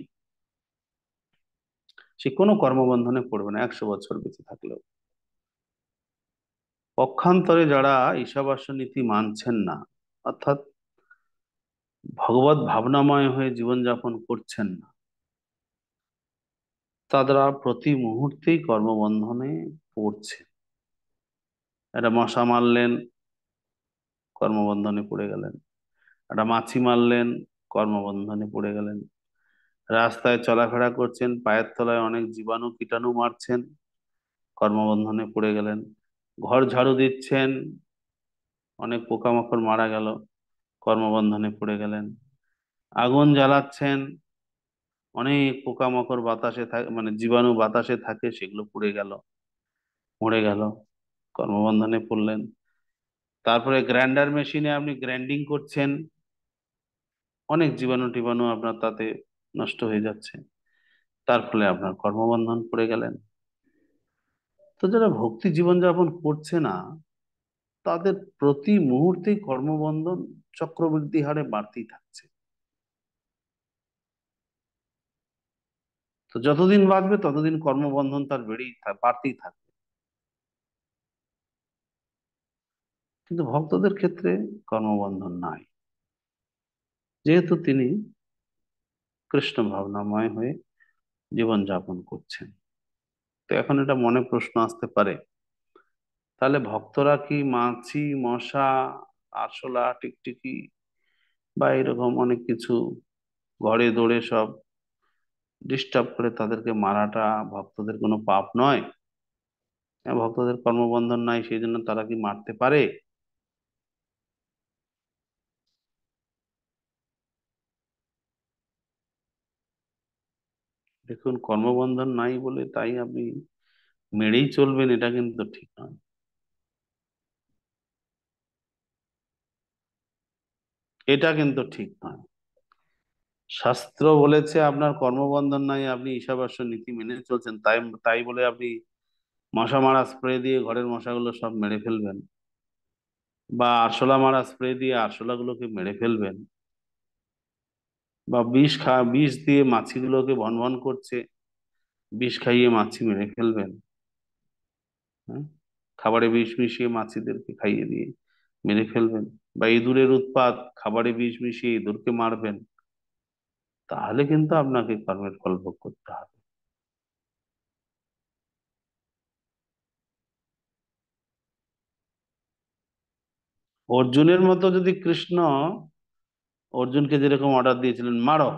সে কোনো কর্মবন্ধনে পড়বে না 100 বছর বেঁচে থাকলেও। পক্ষান্তরে যারা ঈশাবাস্য নীতি মানছেন না, অর্থাৎ ভগবত ভাবনাময় হয়ে জীবনযাপন করছেন না, তারা প্রতি মুহূর্তেই কর্মবন্ধনে পড়ছে। একটা মশা মারলেন, কর্মবন্ধনে পড়ে গেলেন। একটা মাছি মারলেন, কর্মবন্ধনে পড়ে গেলেন। রাস্তায় চলাফেরা করছেন, পায়ের তলায় অনেক জীবাণু কীটাণু মারছেন, কর্মবন্ধনে পড়ে গেলেন। ঘর ঝাড়ু দিচ্ছেন, অনেক পোকামাকড় মারা গেল, কর্মবন্ধনে পড়ে গেলেন। আগুন জ্বালাচ্ছেন, অনেক পোকামাকড় বাতাসে থাকে, মানে জীবাণু বাতাসে থাকে, সেগুলো পুড়ে গেল, মরে গেল, কর্মবন্ধনে পড়লেন। তারপরে গ্রাইন্ডার মেশিনে আপনি গ্রাইন্ডিং করছেন, অনেক জীবাণু টিবাণু আপনার তাতে নষ্ট হয়ে যাচ্ছে, তার ফলে আপনার কর্মবন্ধন পড়ে গেলেন। তো যারা ভক্তি জীবনযাপন করছে না, তাদের প্রতি মুহূর্তেই কর্মবন্ধন চক্রবৃদ্ধি হারে বাড়তেই থাকছে। তো যতদিন বাঁচবে ততদিন কর্মবন্ধন তার বাড়তেই থাকবে। কিন্তু ভক্তদের ক্ষেত্রে কর্মবন্ধন নাই, যেহেতু তিনি কৃষ্ণ ভাবনাময় হয়ে জীবনযাপন করছেন। তো এখন এটা মনে প্রশ্ন আসতে পারে, তাহলে ভক্তরা কি মাছি মশা আরশোলা টিকটিকি বা এরকম অনেক কিছু ঘরে দৌড়ে সব ডিস্টার্ব করে তাদেরকে মারাটা ভক্তদের কোনো পাপ নয়? হ্যাঁ, ভক্তদের কর্মবন্ধন নাই, সেই জন্য তারা কি মারতে পারে? দেখুন, কর্মবন্ধন নাই বলে তাই আপনি মেরেই চলবেন, এটা কিন্তু ঠিক নয়। এটা কিন্তু ঠিক নয়। শাস্ত্র বলেছে আপনার কর্মবন্ধন নাই, আপনি ঈশাবাস্য নীতি মেনে চলছেন, তাই তাই বলে আপনি মশা মারা স্প্রে দিয়ে ঘরের মশাগুলো সব মেরে ফেলবেন, বা আরশোলা মারা স্প্রে দিয়ে আরশোলা গুলোকে মেরে ফেলবেন, বা বিষ দিয়ে মাছিগুলোকে ভন ভন করছে, বিষ খাইয়ে মাছি মেরে ফেলবেন? হ্যাঁ, খাবারে বিষ মিশিয়ে মাছিদেরকে খাইয়ে দিয়ে মেরে ফেলবেন? বা ইঁদুরের উৎপাত, খাবারে বিষ মিশিয়ে ইঁদুরকে মারবেন? তাহলে কিন্তু আপনাকে কর্মের ফল ভোগ করতে হবে। অর্জুনের মতো যদি কৃষ্ণ অর্জুনকে যেরকম অর্ডার দিয়েছিলেন মারো,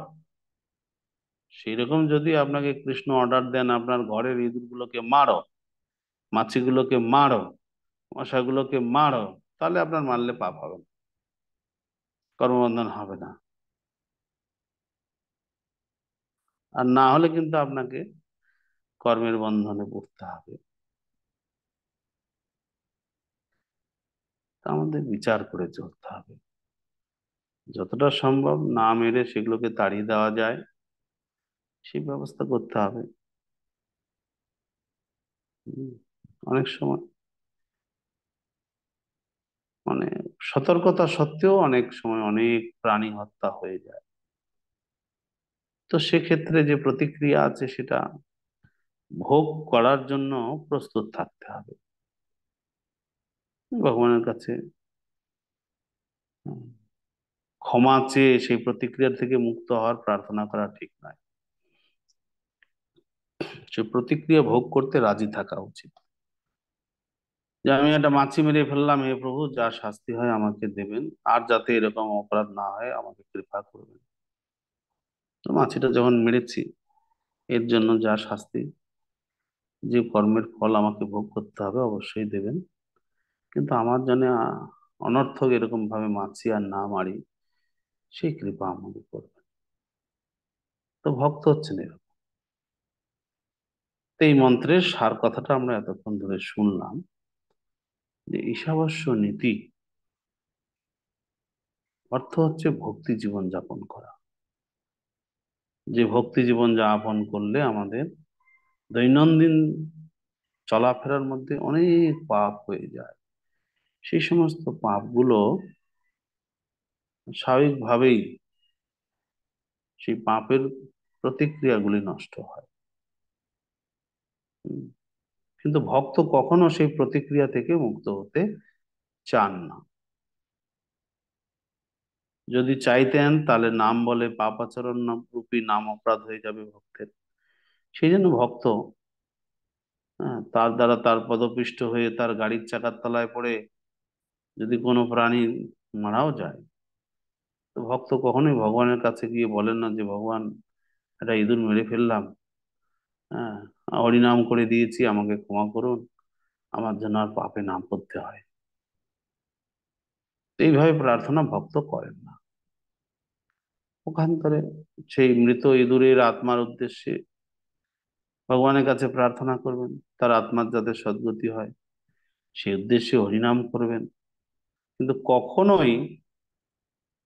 সেই রকম যদি আপনাকে কৃষ্ণ অর্ডার দেন আপনার ঘরের ইঁদুরগুলোকে মারো, মাছিগুলোকে মারো, মশাগুলোকে মারো, তাহলে আপনার মারলে পাপ হবে না, কর্মবন্ধন হবে না। আর না হলে কিন্তু আপনাকে কর্মের বন্ধনে পড়তে হবে। তা আমাদের বিচার করে চলতে হবে, যতটা সম্ভব না মেরে সেগুলোকে তাড়িয়ে দেওয়া যায় সেই ব্যবস্থা করতে হবে। হুম, অনেক সময় মানে সতর্কতা সত্ত্বেও অনেক সময় অনেক প্রাণী হত্যা হয়ে যায়। তো সেক্ষেত্রে যে প্রতিক্রিয়া আছে সেটা ভোগ করার জন্য প্রস্তুত থাকতে হবে ভগবানের কাছে। হুম, ক্ষমা চেয়ে সেই প্রতিক্রিয়া থেকে মুক্ত হওয়ার প্রার্থনা করা ঠিক নয়, সে প্রতিক্রিয়া ভোগ করতে রাজি থাকা উচিত। যে আমি একটা মাছি মেরে ফেললাম, হে প্রভু যা শাস্তি হয় আমাকে দেবেন, আর যাতে এরকম অপরাধ না হয় আমাকে কৃপা করবেন। তো মাছিটা যখন মেরেছি, এর জন্য যা শাস্তি, যে কর্মের ফল আমাকে ভোগ করতে হবে অবশ্যই দেবেন, কিন্তু আমার জন্য অনর্থক এরকম ভাবে মাছি আর না মারি, সেই কৃপা আমাকে করবেন। তো ভক্ত হচ্ছেন এরকম। তো এই মন্ত্রের সার কথাটা আমরা এতক্ষণ ধরে শুনলাম, যে ঈশাবাস্য নীতি অর্থ হচ্ছে ভক্তি জীবন যাপন করা। যে ভক্তি জীবন যাপন করলে আমাদের দৈনন্দিন চলাফেরার মধ্যে অনেক পাপ হয়ে যায়, সেই সমস্ত পাপগুলো স্বাভাবিকভাবেই সেই পাপের প্রতিক্রিয়াগুলি নষ্ট হয়। হুম। কিন্তু ভক্ত কখনো সেই প্রতিক্রিয়া থেকে মুক্ত হতে চান না। যদি চাইতেন তাহলে নাম বলে পাপাচরণ রূপী নাম অপরাধ হয়ে যাবে ভক্তের। সেই জন্য ভক্ত, তার দ্বারা তার পদপিষ্ট হয়ে তার গাড়ির চাকার তলায় পড়ে যদি কোনো প্রাণী মারাও যায়, তো ভক্ত কখনোই ভগবানের কাছে গিয়ে বলেন না যে ভগবান, একটা ইঁদুর মেরে ফেললাম, হ্যাঁ, হরিনাম করে দিয়েছি, আমাকে ক্ষমা করুন, আমার জন্য আর পাপে না পড়তে হয়। এইভাবে প্রার্থনা ভক্ত করেন না। ওখানকারে সেই মৃত ইঁদুরের আত্মার উদ্দেশ্যে ভগবানের কাছে প্রার্থনা করবেন, তার আত্মার যাতে সদ্গতি হয় সেই উদ্দেশ্যে হরিনাম করবেন। কিন্তু কখনোই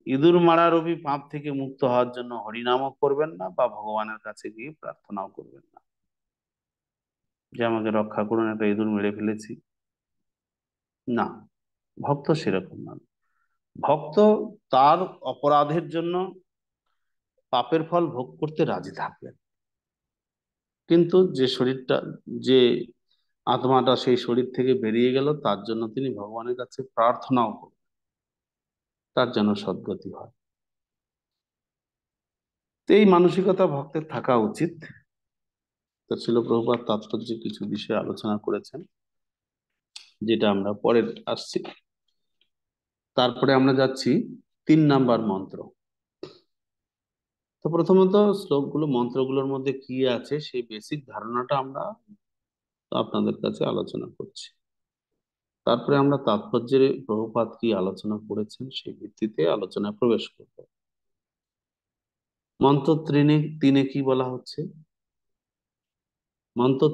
ইঁদুর মারারূপী পাপ থেকে মুক্ত হওয়ার জন্য হরিনামও করবেন না বা ভগবানের কাছে গিয়ে প্রার্থনাও করবেন না যে আমাকে রক্ষা করুন, একটা ইঁদুর মেরে ফেলেছি। না, ভক্ত সেরকম না। ভক্ত তার অপরাধের জন্য পাপের ফল ভোগ করতে রাজি থাকবেন, কিন্তু যে শরীরটা, যে আত্মাটা সেই শরীর থেকে বেরিয়ে গেল, তার জন্য তিনি ভগবানের কাছে প্রার্থনাও করবেন, তার যেন সদ্গতি হয়। তো এই মানসিকতা ভক্তের থাকা উচিত। তো ছিল প্রভুপাদ তাৎপর্য কিছু বিষয়ে আলোচনা করেছেন, যেটা আমরা পরে আসছি। তারপরে আমরা যাচ্ছি 3 নাম্বার মন্ত্র। তো প্রথমত শ্লোকগুলো, মন্ত্রগুলোর মধ্যে কি আছে সেই বেসিক ধারণাটা আমরা আপনাদের কাছে আলোচনা করছি। তারপরে আমরা তাৎপর্যের প্রভুপাদ কি আলোচনা করেছেন সেই ভিত্তিতে আলোচনায় প্রবেশ করব। মন্ত্র তিনে কি বলা হচ্ছে? মন্ত্র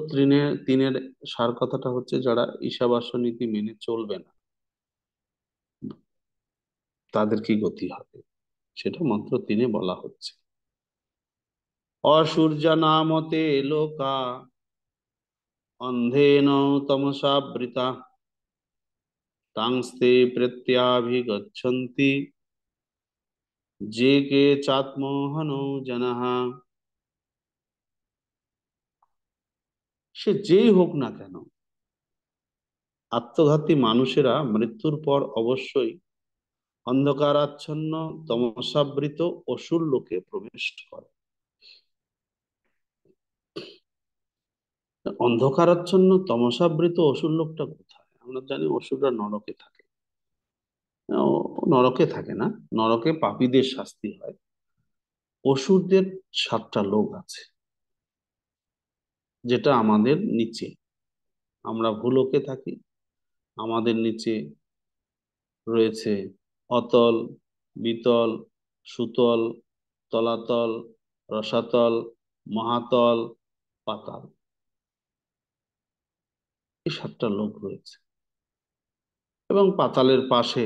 তিনের সার কথাটা হচ্ছে, যারা ঈশাবাস্য নীতি মেনে চলবে না তাদের কি গতি হবে, সেটা মন্ত্র 3-এ বলা হচ্ছে। অসূর্য নামতে লোকা অন্ধেন তমসাবৃতা তাংস্তে প্রত্যাভিগচ্ছন্তি যে কে চাত্মোহনো জনঃ। সে যেই হোক না কেন, আত্মঘাতী মানুষেরা মৃত্যুর পর অবশ্যই অন্ধকারাচ্ছন্ন তমসাবৃত অসুর লোকে প্রবেশ করে। অন্ধকারাচ্ছন্ন তমসাবৃত অসুর লোকটা কোথায়? আমরা জানি অসুররা নরকে থাকে। ও নরকে থাকে না, নরকে পাপীদের শাস্তি হয়। অসুরদের 7টা লোক আছে, যেটা আমাদের নিচে। আমরা ভূলোকে থাকি, আমাদের নিচে রয়েছে অতল, বিতল, সুতল, তলাতল, রসাতল, মহাতল, পাতাল। এই 7টা লোক রয়েছে। এবং পাতালের পাশে,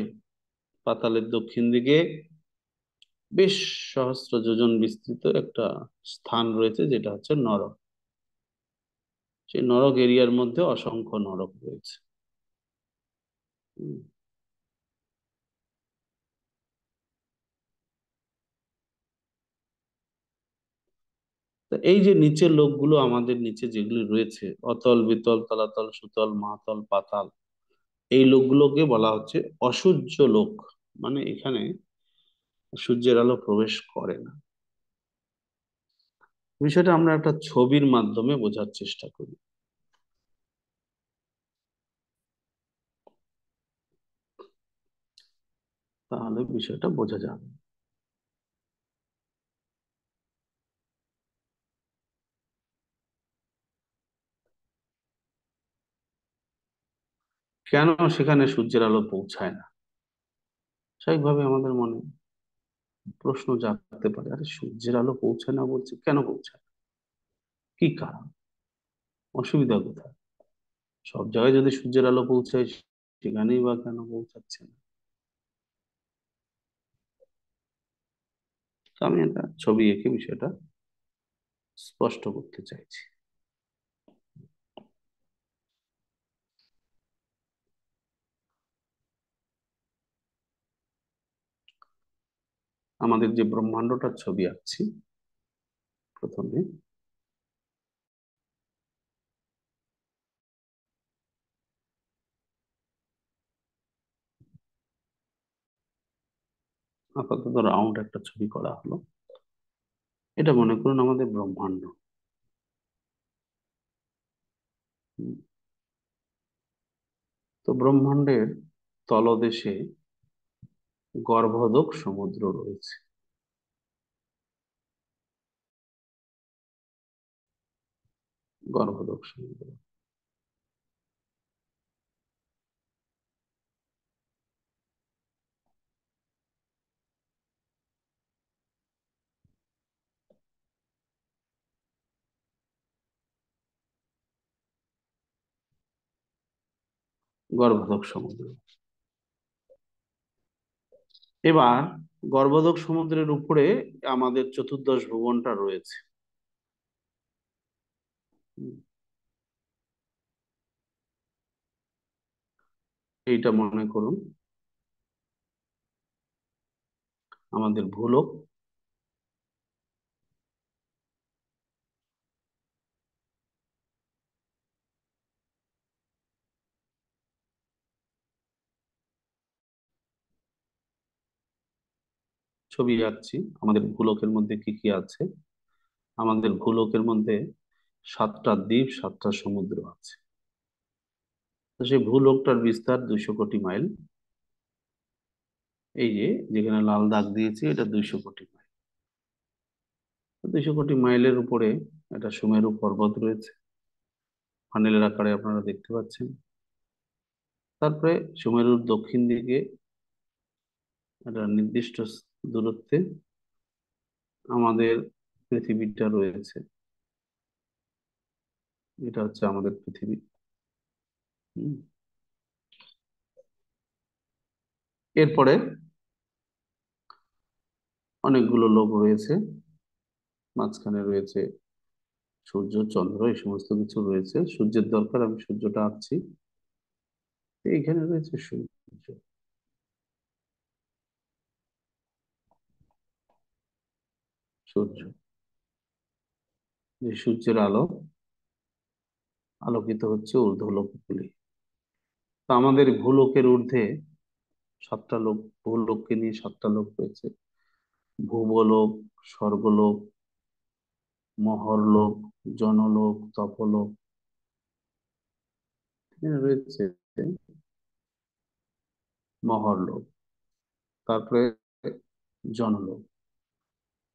পাতালের দক্ষিণ দিকে বেশ সহস্র যোজন বিস্তৃত একটা স্থান রয়েছে, যেটা হচ্ছে নরক। সেই নরক এরিয়ার মধ্যে অসংখ্য নরক রয়েছে। হুম। তো এই যে নিচের লোকগুলো, আমাদের নিচে যেগুলি রয়েছে, অতল, বিতল, তলাতল, সুতল, মহাতল, পাতাল, এই লোকগুলোকে বলা হচ্ছে অসূর্য লোক। মানে এখানে সূর্যের আলো প্রবেশ করে না। বিষয়টা আমরা একটা ছবির মাধ্যমে বোঝার চেষ্টা করি, তাহলে বিষয়টা বোঝা যাবে। কেন সেখানে সূর্যের আলো পৌঁছায় না? স্বাভাবিকভাবে আমাদের মনে প্রশ্ন জাগতে পারে, আরে সূর্যের আলো পৌঁছায় না বলছে, কেন পৌঁছায় না? কি কারণ? অসুবিধা কোথায়? সব জায়গায় যদি সূর্যের আলো পৌঁছায়, সেখানেই বা কেন পৌঁছাচ্ছে না? তো আমি একটা ছবি এঁকে বিষয়টা স্পষ্ট করতে চাইছি। আমাদের যে ব্রহ্মাণ্ডটার ছবি আঁকছি প্রথমে, আপাতত রাউন্ড একটা ছবি করা হলো। এটা মনে করুন আমাদের ব্রহ্মাণ্ড। হুম, তো ব্রহ্মাণ্ডের তলদেশে গর্ভোদক সমুদ্র রয়েছে। গর্ভোদক সমুদ্র, গর্ভোদক সমুদ্র। এবার গর্ভোদক সমুদ্রের উপরে আমাদের চতুর্দশ ভুবনটা রয়েছে। হুম, এইটা মনে করুন আমাদের ভূলোক। ছবি আঁকছি আমাদের ভূলোকের মধ্যে কি কি আছে। আমাদের ভূলোকের মধ্যে 7টা দ্বীপ, 7টা সমুদ্র আছে। তো সেই ভূলোকটার বিস্তার 200 কোটি মাইল। এই যে যেখানে লাল দাগ দিয়েছি এটা 200 কোটি মাইল। 200 কোটি মাইলের উপরে একটা সুমেরু পর্বত রয়েছে, ফানেলের আকারে আপনারা দেখতে পাচ্ছেন। তারপরে সুমেরুর দক্ষিণ দিকে একটা নির্দিষ্ট দূরত্বে আমাদের পৃথিবীটা রয়েছে। এটা হচ্ছে আমাদের পৃথিবী। হুম। এরপরে অনেকগুলো লোক রয়েছে, মাঝখানে রয়েছে সূর্য, চন্দ্র, এই সমস্ত কিছু রয়েছে। সূর্যের দরকার, আমি সূর্যটা আঁকছি। এইখানে রয়েছে সূর্য। সূর্য, যে সূর্যের আলো আলোকিত হচ্ছে ঊর্ধ্বলোক গুলি। তো আমাদের ভূলোকের ঊর্ধ্বে 7টা লোক, ভূলোককে নিয়ে 7টা লোক রয়েছে। ভূবলোক, স্বর্গলোক, মহরলোক, জনলোক, তপলোক। এখানে রয়েছে মহরলোক, তারপরে জনলোক,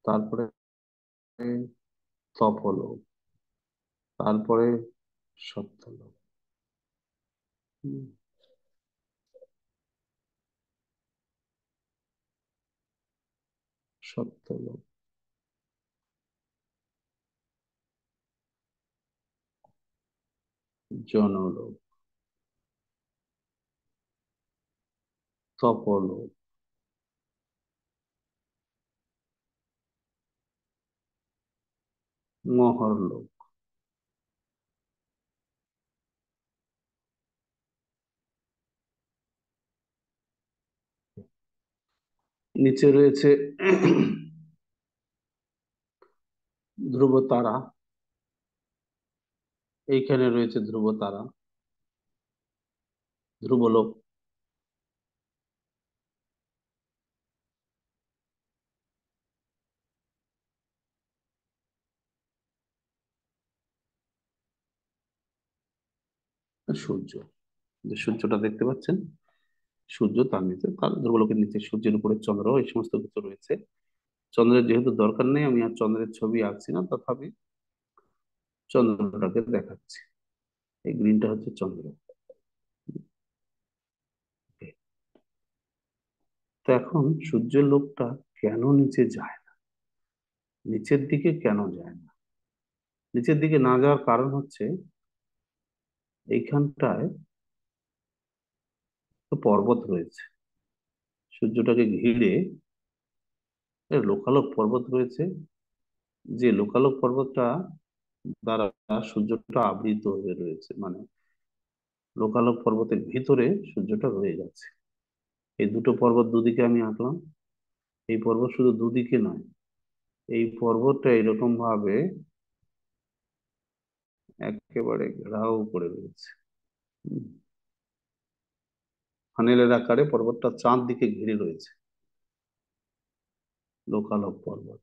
তারপরে তপলোক, তারপরে সত্যলোক। হুম, সত্যলোক, জনলোক, তপলোক, মহরলোক। নিচে রয়েছে ধ্রুব তারা। এইখানে রয়েছে ধ্রুব তারা, ধ্রুবলোক। আর সূর্য, যে সূর্যটা দেখতে পাচ্ছেন, সূর্য, তার নিচে, তার ধ্রুবলোকের নিচে সূর্যের উপরে চন্দ্র, এই সমস্ত কিছু রয়েছে। চন্দ্রের যেহেতু দরকার নেই, আমি আর চন্দ্রের ছবি আঁকছি না, তথাপি চন্দ্রটাকে দেখাচ্ছি। এই গ্রিনটা হচ্ছে চন্দ্র। তো এখন সূর্যের লোকটা কেন নিচে যায় না, নিচের দিকে কেন যায় না? নিচের দিকে না যাওয়ার কারণ হচ্ছে এইখানটায় তো পর্বত রয়েছে। সূর্যটাকে ঘিরে লোকালোক পর্বত রয়েছে, যে লোকালোক পর্বতটা দ্বারা সূর্যটা আবৃত হয়ে রয়েছে। মানে লোকালোক পর্বতের ভিতরে সূর্যটা রয়ে গেছে। এই দুটো পর্বত দুদিকে আমি আঁকলাম। এই পর্বত শুধু দুদিকে নয়, এই পর্বতটা এরকম ভাবে একেবারে ঘেরাও করে রয়েছে। হুম, ফানেলের আকারে পর্বতটা চাঁদ দিকে ঘিরে রয়েছে, লোকালক পর্বত।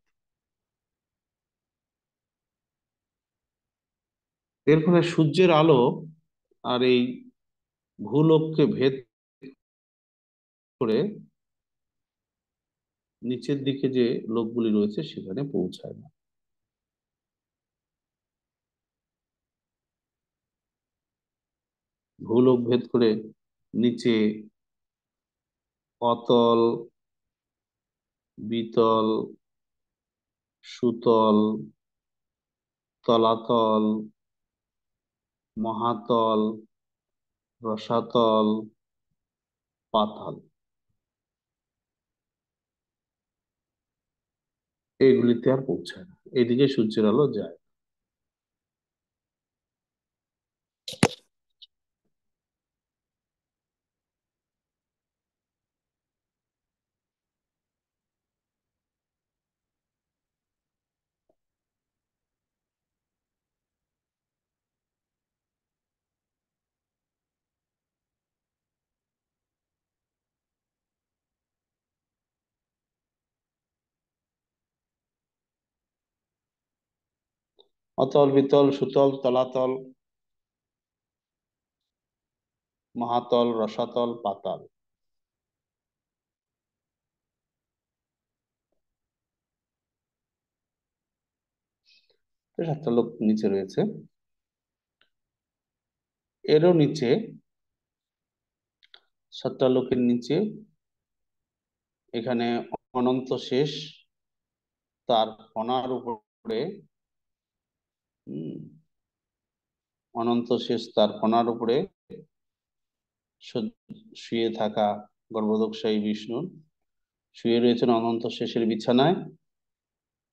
এর ফলে সূর্যের আলো আর এই ভূলোককে ভেদ করে নিচের দিকে যে লোকগুলি রয়েছে সেখানে পৌঁছায় না। ভূলোক ভেদ করে নিচে অতল, বিতল, সুতল, তলাতল, মহাতল, রসাতল, পাতাল, এগুলিতে আর পৌঁছায় না, এদিকে সূর্যের আলো যায়। অতল, বিতল, সুতল, তলাতল, মহাতল, রসাতল, পাতাল। এই সাতটা লোক নিচে রয়েছে। এরও নিচে, সাতটা লোকের নিচে এখানে অনন্ত শেষ, তার ফণার উপরে অনন্ত শেষ তার ফণার উপরে শুয়ে থাকা গর্ভোদকশায়ী বিষ্ণুর, শুয়ে রয়েছেন অনন্ত শেষের বিছানায়।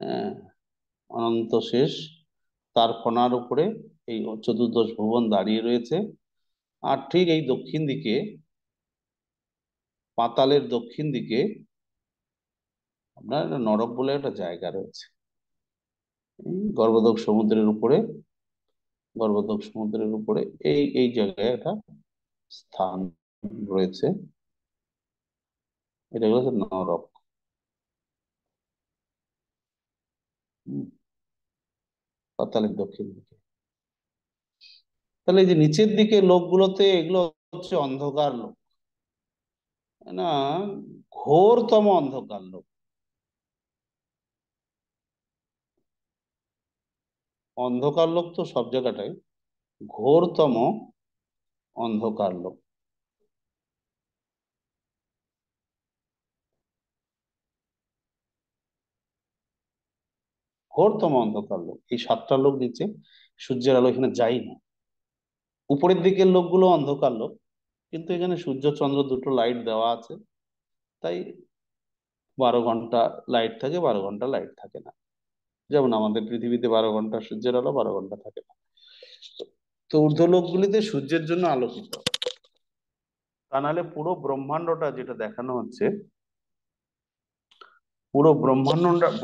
আহ, অনন্ত শেষ তার ফণার উপরে এই চতুর্দশ ভুবন দাঁড়িয়ে রয়েছে। আর ঠিক এই দক্ষিণ দিকে, পাতালের দক্ষিণ দিকে আপনার নরক বলে একটা জায়গা রয়েছে। গর্ভোদক সমুদ্রের উপরে, গর্ভোদক সমুদ্রের উপরে এই এই জায়গায় একটা স্থান রয়েছে, এটা হচ্ছে নরক। হুম, পাতালের দক্ষিণ দিকে। তাহলে এই যে নিচের দিকে লোকগুলোতে, এগুলো হচ্ছে অন্ধকার লোক, না, ঘোরতম অন্ধকার লোক। অন্ধকার লোক তো সব জায়গাটাই, ঘোরতম অন্ধকার লোক। ঘোরতম অন্ধকার লোক, এই সাতটা লোক নিচে, সূর্যের আলো এখানে যায় না। উপরের দিকের লোকগুলো অন্ধকার লোক, কিন্তু এখানে সূর্য চন্দ্র দুটো লাইট দেওয়া আছে, তাই 12 ঘন্টা লাইট থাকে, 12 ঘন্টা লাইট থাকে না। যেমন আমাদের পৃথিবীতে 12 ঘন্টা সূর্যের আলো, 12 ঘন্টা থাকে না। তো ঊর্ধ্বলোকগুলিতে সূর্যের জন্য আলোকিত। তা নাহলে পুরো ব্রহ্মাণ্ডটা যেটা দেখানো হচ্ছে, পুরো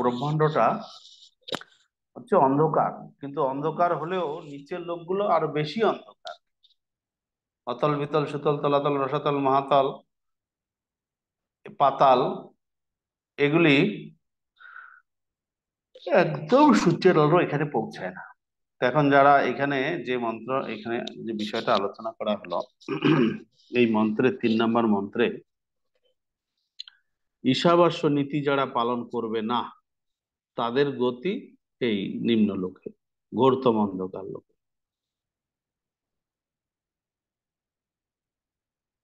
ব্রহ্মাণ্ডটা হচ্ছে অন্ধকার, কিন্তু অন্ধকার হলেও নিচের লোকগুলো আরো বেশি অন্ধকার। অতল, বিতল, সুতল, তলাতল, রসাতল, মহাতল, পাতাল, এগুলি একদম সূর্যের আলো এখানে পৌঁছায় না। তো এখন যারা এখানে যে মন্ত্র, এখানে যে বিষয়টা আলোচনা করা হলো, এই মন্ত্রে 3 নম্বর মন্ত্রে ঈশাবাস্য নীতি যারা পালন করবে না, তাদের গতি এই নিম্ন লোকে, ঘোরতম অন্ধকার লোকে।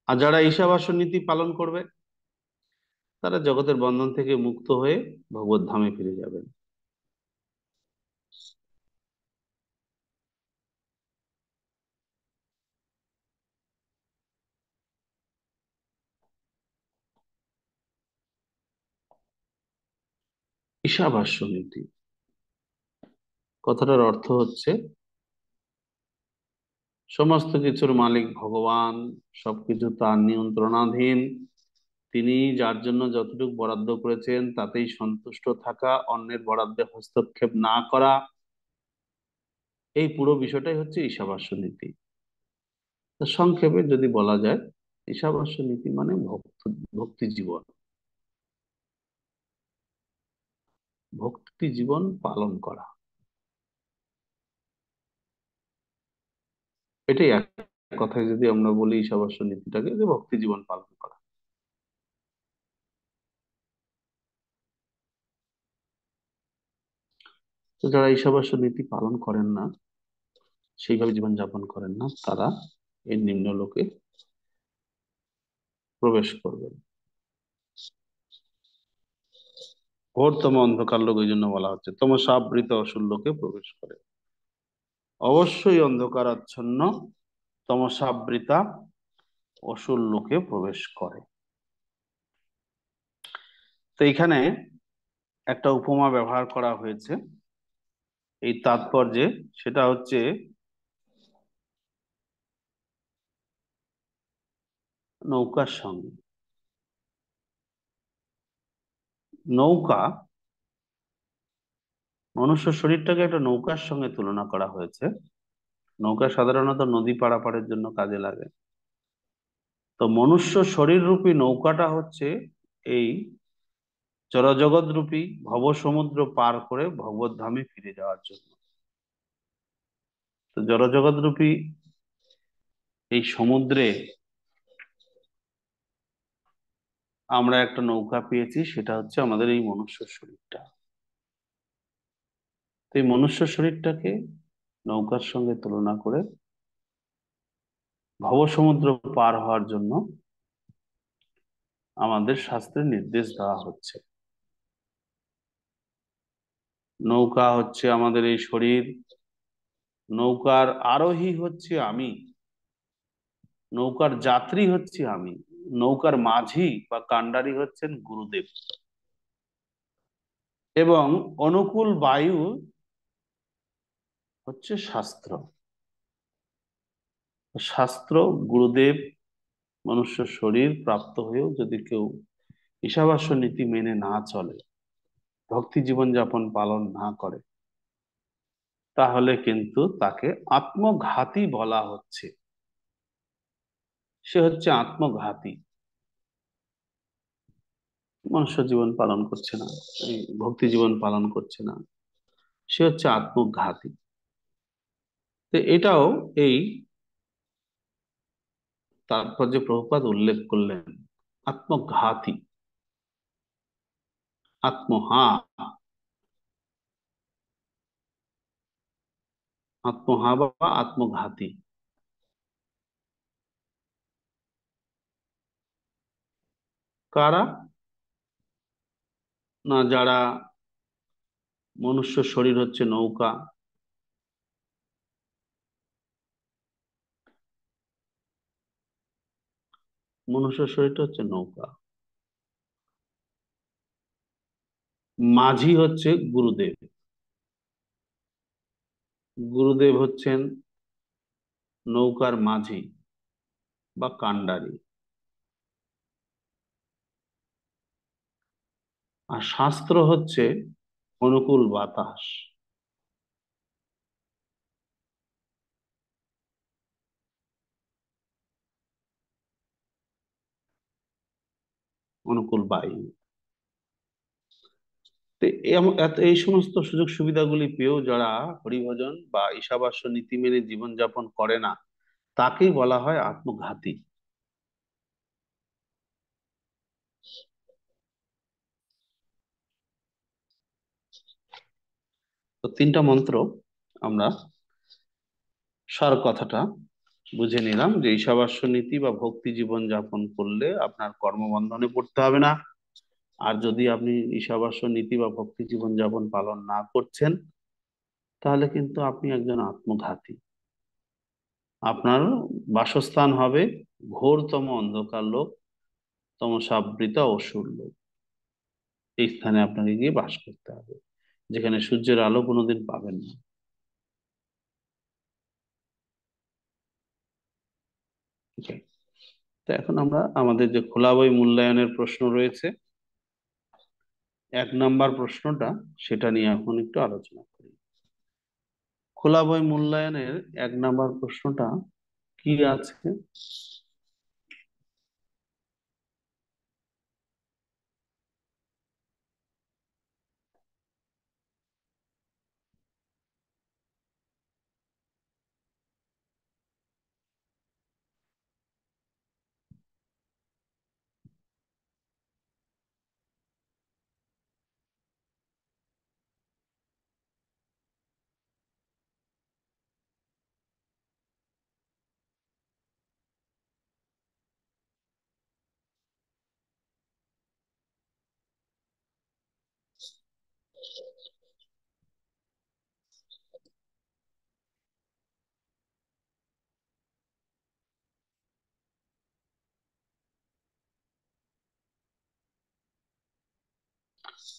আর যারা ঈশাবাস্য নীতি পালন করবে, তারা জগতের বন্ধন থেকে মুক্ত হয়ে ভগবত ধামে ফিরে যাবেন। ঈশাবাস্য নীতি কথাটার অর্থ হচ্ছে সমস্ত কিছুর মালিক ভগবান, সবকিছু তার নিয়ন্ত্রণাধীন, তিনি যার জন্য যতটুকু বরাদ্দ করেছেন তাতেই সন্তুষ্ট থাকা, অন্যের বরাদ্দে হস্তক্ষেপ না করা, এই পুরো বিষয়টাই হচ্ছে ঈশাবাস্য নীতি। তো সংক্ষেপে যদি বলা যায়, ঈশাবাস্য নীতি মানে ভক্তি জীবন, ভক্তি জীবন পালন করা, এটাই এক কথায় যদি আমরা বলি ঈশাবাস্য নীতিটাকে, যে ভক্তি জীবন পালন করা। তো যারা ঈশাবাস্য নীতি পালন করেন না, সেইভাবে জীবনযাপন করেন না, তারা এই নিম্নলোকে প্রবেশ করবেন। ঘোরতম অন্ধকার লোক এই জন্য বলা হচ্ছে, তমসাবৃত অসুর লোকে প্রবেশ করে। অবশ্যই অন্ধকার আচ্ছন্ন তমসাবৃতা অসুর লোকে প্রবেশ করে। তো এখানে একটা উপমা ব্যবহার করা হয়েছে এই তাৎপর্যে, সেটা হচ্ছে নৌকার সঙ্গে। নৌকা, মনুষ্য শরীরটাকে একটা নৌকার সঙ্গে তুলনা করা হয়েছে। নৌকা সাধারণত নদী পারাপারের জন্য কাজে লাগে। তো মনুষ্য শরীর রূপী নৌকাটা হচ্ছে এই জড়জগৎ রূপী ভবসমুদ্র পার করে ভগবত ধামে ফিরে যাওয়ার জন্য। তো জড়জগৎ রূপী এই সমুদ্রে আমরা একটা নৌকা পেয়েছি, সেটা হচ্ছে আমাদের এই মনুষ্য শরীরটা। তো এই মনুষ্য শরীরটাকে নৌকার সঙ্গে তুলনা করে ভবসমুদ্র পার হওয়ার জন্য আমাদের শাস্ত্রে নির্দেশ দেওয়া হচ্ছে। নৌকা হচ্ছে আমাদের এই শরীর, নৌকার আরোহী হচ্ছে আমি, নৌকার যাত্রী হচ্ছে আমি, নৌকার মাঝি বা কান্ডারি হচ্ছেন গুরুদেব, এবং অনুকূল বায়ু হচ্ছে শাস্ত্র। শাস্ত্র, গুরুদেব, মনুষ্য শরীর প্রাপ্ত হয়েও যদি কেউ ঈশাবাস্য নীতি মেনে না চলে, ভক্তি জীবন যাপন পালন না করে, তাহলে কিন্তু তাকে আত্মঘাতী বলা হচ্ছে। সে হচ্ছে আত্মঘাতী, মনুষ্য জীবন পালন করছে না, এই ভক্তি জীবন পালন করছে না, সে হচ্ছে আত্মঘাতী। তো এটাও এই তারপর যে প্রভুপাদ উল্লেখ করলেন, আত্মঘাতী, আত্মহা, আত্মহা বা আত্মঘাতী। কারা? না, যারা মনুষ্য শরীর হচ্ছে নৌকা, মনুষ্য শরীরটা হচ্ছে নৌকা, মাঝি হচ্ছে গুরুদেব, গুরুদেব হচ্ছেন নৌকার মাঝি বা কান্ডারি, আর শাস্ত্র হচ্ছে অনুকূল বাতাস। অনুকূল বায়ু। তো এই সমস্ত সুযোগ সুবিধাগুলি পেয়েও যারা হরিভজন বা ঈশাবাস্য নীতি মেনে জীবনযাপন করে না, তাকেই বলা হয় আত্মঘাতী। তো তিনটা মন্ত্র আমরা সার কথাটা বুঝে নিলাম, যে ঈশাবাস্য নীতি বা ভক্তি জীবন যাপন করলে আপনার কর্মবন্ধনে পড়তে হবে না। আর যদি আপনি ঈশাবাস্য নীতি বা ভক্তি জীবন যাপন পালন না করছেন, তাহলে কিন্তু আপনি একজন আত্মঘাতী। আপনার বাসস্থান হবে ঘোরতম অন্ধকার লোক, তমসাবৃত অসুর লোক। এই স্থানে আপনাকে গিয়ে বাস করতে হবে, যেখানে সূর্যের আলো কোনোদিন পাবেন না। ঠিক আছে। তো এখন আমরা আমাদের যে খোলা বই মূল্যায়নের প্রশ্ন রয়েছে, 1 নম্বর প্রশ্নটা, সেটা নিয়ে এখন একটু আলোচনা করি। খোলা বই মূল্যায়নের 1 নম্বর প্রশ্নটা কি আছে?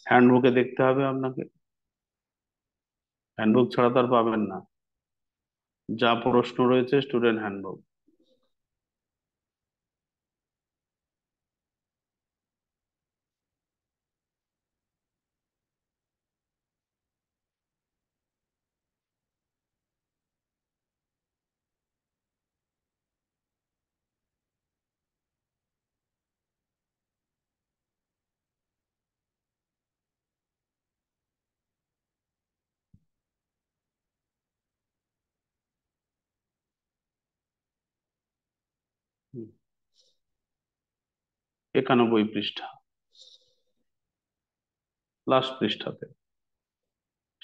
হ্যান্ডবুকে দেখতে হবে আপনাকে, হ্যান্ডবুক ছাড়া তো আর পাবেন না। যা প্রশ্ন রয়েছে স্টুডেন্ট হ্যান্ডবুক। হুম, 91 পৃষ্ঠা, লাস্ট পৃষ্ঠাতে,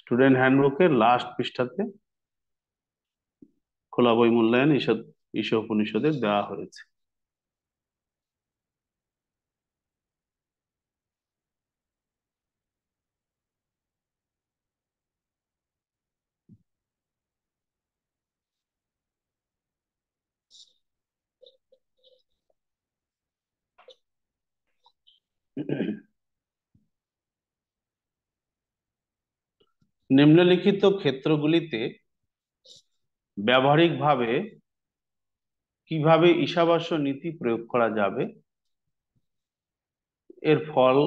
স্টুডেন্ট হ্যান্ডবুকের লাস্ট পৃষ্ঠাতে খোলা বই মূল্যায়ন ঈশা উপনিষদের দেওয়া হয়েছে। নিম্নলিখিত ক্ষেত্রগুলিতে ব্যবহারিকভাবে কিভাবে ঈশাবাস্য নীতি প্রয়োগ করা যাবে, এর ফল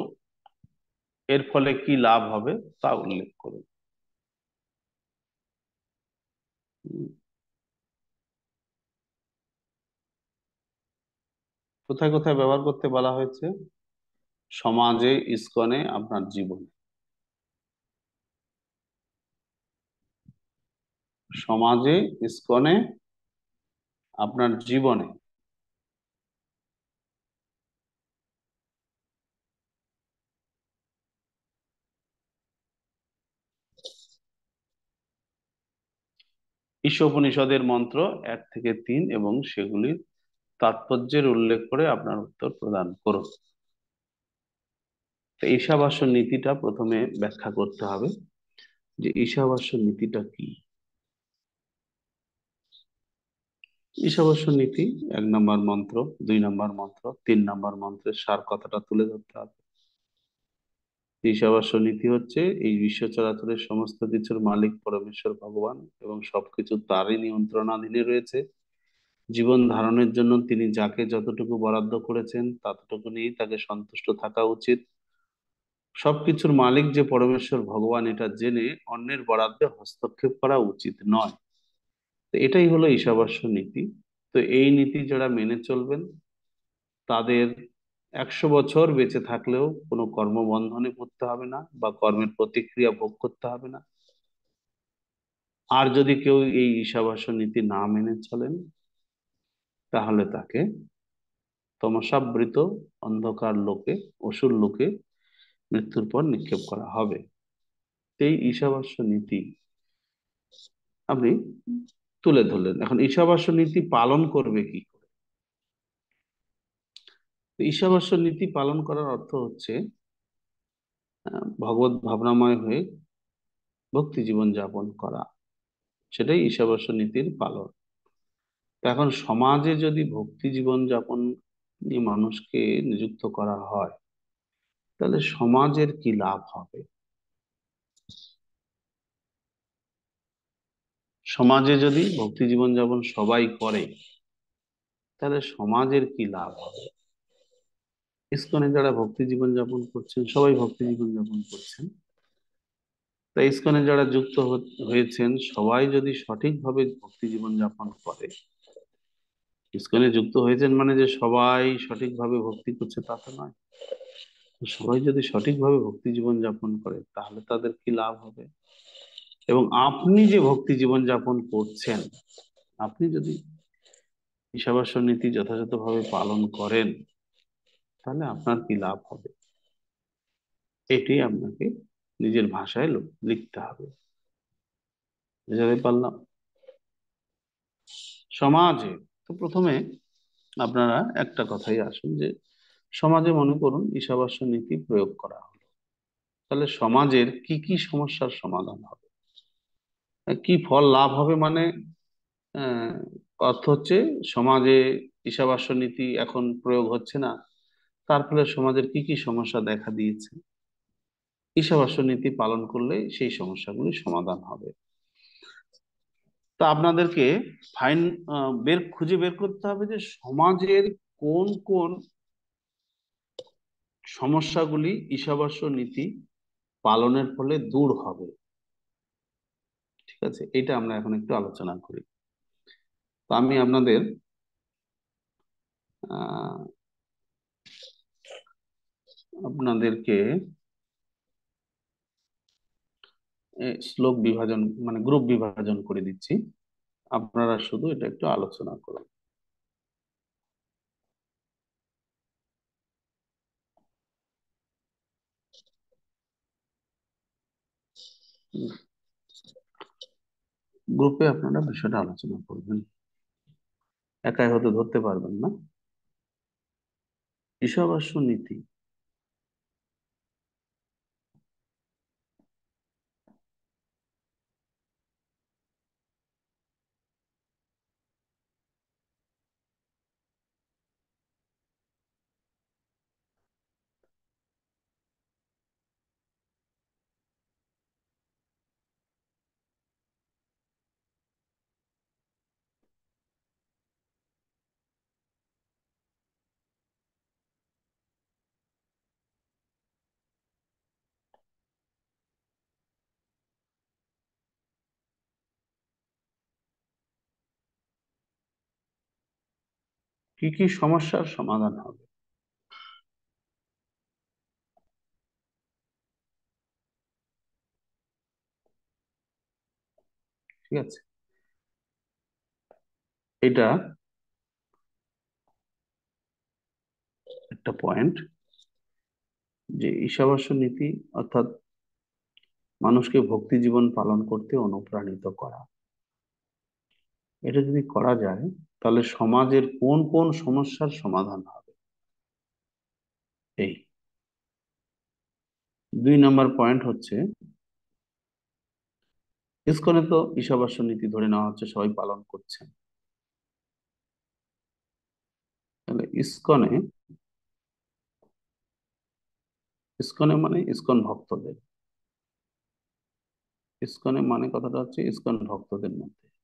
এর ফলে কি লাভ হবে তা উল্লেখ করুন। উম, কোথায় কোথায় ব্যবহার করতে বলা হয়েছে? সমাজে, ইসকনে, আপনার জীবনে। সমাজে, ইসকনে, আপনার জীবনে। ঈশোপনিষদের মন্ত্র 1 থেকে 3 এবং সেগুলির তাৎপর্যের উল্লেখ করে আপনার উত্তর প্রদান করুন। তো ঈশাবাস্য নীতিটা প্রথমে ব্যাখ্যা করতে হবে যে ঈশাবাস্য নীতিটা কি। ঈশাবাস্য নীতি 1 নম্বর মন্ত্র, 2 নম্বর মন্ত্র, 3 নম্বর মন্ত্রের সার কথাটা তুলে ধরতে হবে। ঈশাবাস্য নীতি হচ্ছে এই বিশ্ব চরাচরের সমস্ত কিছুর মালিক পরমেশ্বর ভগবান এবং সবকিছু তারই নিয়ন্ত্রণাধীনে রয়েছে। জীবন ধারণের জন্য তিনি যাকে যতটুকু বরাদ্দ করেছেন ততটুকু নিয়েই তাকে সন্তুষ্ট থাকা উচিত। সবকিছুর মালিক যে পরমেশ্বর ভগবান এটা জেনে অন্যের বরাদ্দে হস্তক্ষেপ করা উচিত নয়। তো এটাই হলো ঈশাবাস্য নীতি। তো এই নীতি যারা মেনে চলবেন তাদের 100 বছর বেঁচে থাকলেও কোনো কর্মবন্ধনে পড়তে হবে না বা কর্মের প্রতিক্রিয়া ভোগ করতে হবে না। আর যদি কেউ এই ঈশাবাস্য নীতি না মেনে চলেন তাহলে তাকে তমসাবৃত অন্ধকার লোকে, অসুর লোকে মৃত্যুর পর নিক্ষেপ করা হবে। এই ঈশাবাস্য নীতি আপনি তুলে ধরলেন। এখন ঈশাবাস্য নীতি পালন করবে কি করে? ঈশাবাস্য নীতি পালন করার অর্থ হচ্ছে ভগবত ভাবনাময় হয়ে ভক্তি জীবন যাপন করা, সেটাই ঈশাবাস্য নীতির পালন। তো এখন সমাজে যদি ভক্তি জীবন যাপন নিয়ে মানুষকে নিযুক্ত করা হয় তাহলে সমাজের কি লাভ হবে? সমাজে যদি ভক্তি জীবন যাপন সবাই করে তাহলে সমাজের কি লাভ হবে? ইসকনে যারা ভক্তি জীবন যাপন করছেন সবাই ভক্তি জীবন যাপন করছেন, তাই ইসকনে যারা যুক্ত হয়েছেন সবাই যদি সঠিকভাবে ভক্তি জীবন যাপন করে, ইসকনে যুক্ত হয়েছেন মানে যে সবাই সঠিকভাবে ভক্তি করছে তা তো নয়। তো সবাই যদি সঠিকভাবে ভক্তি জীবন যাপন করে তাহলে তাদের কি লাভ হবে? এবং আপনি যে ভক্তি জীবন যাপন করছেন, আপনি যদি ঈশাবাস্য নীতি যথাযথভাবে পালন করেন তাহলে আপনার কি লাভ হবে? এটি আপনাকে নিজের ভাষায় লিখতে হবে। বুঝাতে পারলাম? সমাজে তো প্রথমে আপনারা একটা কথাই আসুন যে সমাজে মনে করুন ঈশাবাস্য নীতি প্রয়োগ করা হলো, তাহলে সমাজের কি কি সমস্যার সমাধান হবে, কি ফল লাভ হবে? মানে আহ, অর্থ হচ্ছে সমাজে ঈশাবাস্য নীতি এখন প্রয়োগ হচ্ছে না, তার ফলে সমাজের কি কি সমস্যা দেখা দিয়েছে, ঈশাবাস্য নীতি পালন করলে সেই সমস্যাগুলি সমাধান হবে। তা আপনাদেরকে ফাইন খুঁজে বের করতে হবে যে সমাজের কোন কোন সমস্যাগুলি ঈশাবাস্য নীতি পালনের ফলে দূর হবে। ঠিক আছে, এটা আমরা এখন একটু আলোচনা করি। তো আমি আহ আপনাদেরকে শ্লোক বিভাজন মানে গ্রুপ বিভাজন করে দিচ্ছি, আপনারা শুধু এটা একটু আলোচনা করুন। গ্রুপে আপনারা বিষয়টা আলোচনা করবেন, একাই হতে ধরতে পারবেন না। ঈশাবাস্য নীতি কি কি সমস্যার সমাধান হবে? ঠিক আছে, এটা একটা পয়েন্ট যে ঈশাবাস্য নীতি অর্থাৎ মানুষকে ভক্তি জীবন পালন করতে অনুপ্রাণিত করা, এটা যদি করা যায় তাহলে সমাজের কোন কোন সমস্যার সমাধান হবে। এই 2 নম্বর পয়েন্ট হচ্ছে ইসকনে তো ঈশাবাস্য নীতি ধরে নেওয়া হচ্ছে সবাই পালন করছেন, তাহলে ইসকনে ইসকনে মানে ইসকন ভক্তদের, ইসকনে মানে কথাটা হচ্ছে ইসকন ভক্তদের মধ্যে ।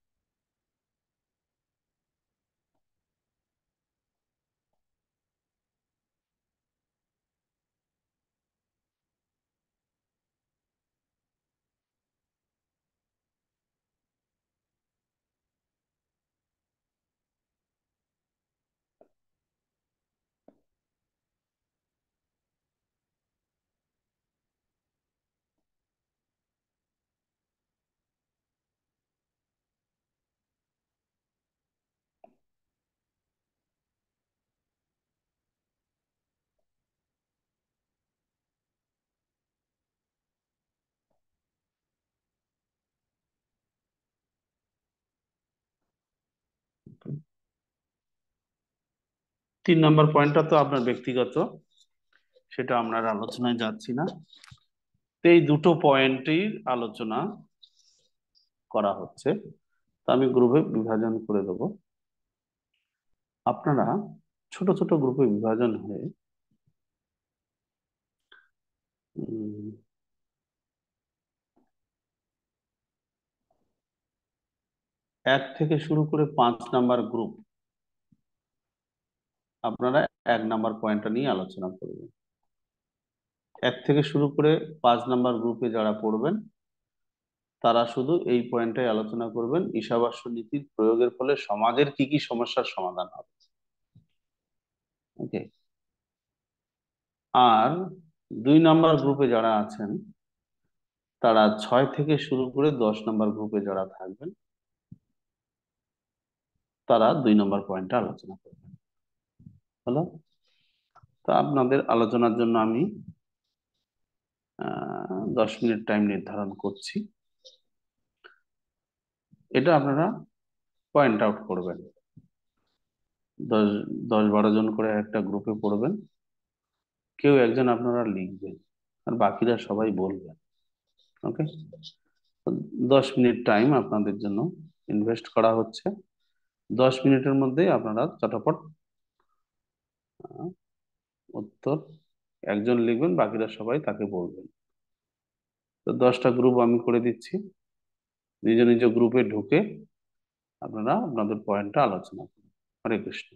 3 নম্বর পয়েন্টটা তো আপনার ব্যক্তিগত, সেটা আমরা আর আলোচনায় যাচ্ছি না। তো এই দুটো পয়েন্টেই আলোচনা করা হচ্ছে, তো আমি গ্রুপে বিভাজন করে দেবো। আপনারা ছোট ছোট গ্রুপে বিভাজন হয়ে উম, 1 থেকে শুরু করে 5 নাম্বার গ্রুপ, আপনারা 1 নাম্বার পয়েন্টটা নিয়ে আলোচনা করবেন। 1 থেকে শুরু করে 5 নাম্বার গ্রুপে যারা পড়বেন তারা শুধু এই পয়েন্টটাই আলোচনা করবেন, ঈশাবাস্য নীতির প্রয়োগের ফলে সমাজের কি কি সমস্যার সমাধান হবে। ওকে। আর 2 নাম্বার গ্রুপে যারা আছেন তারা 6 থেকে শুরু করে 10 নাম্বার গ্রুপে যারা থাকবেন তারা 2 নাম্বার পয়েন্টটা আলোচনা করবেন। হলো? তো আপনাদের আলোচনার জন্য আমি 10 মিনিট টাইম নির্ধারণ করছি। এটা আপনারা পয়েন্ট আউট করবেন। 10-12 জন করে একটা গ্রুপে পড়বেন, কেউ একজন আপনারা লিখবেন আর বাকিরা সবাই বলবেন। ওকে। 10 মিনিট টাইম আপনাদের জন্য ইনভেস্ট করা হচ্ছে। 10 মিনিটের মধ্যে আপনারা চটাপট উত্তর একজন লিখবেন, বাকিরা সবাই তাকে বলবেন। তো 10টা গ্রুপ আমি করে দিচ্ছি। নিজ নিজ গ্রুপে ঢুকে আপনারা আপনাদের পয়েন্টটা আলোচনা করুন। হরে কৃষ্ণ।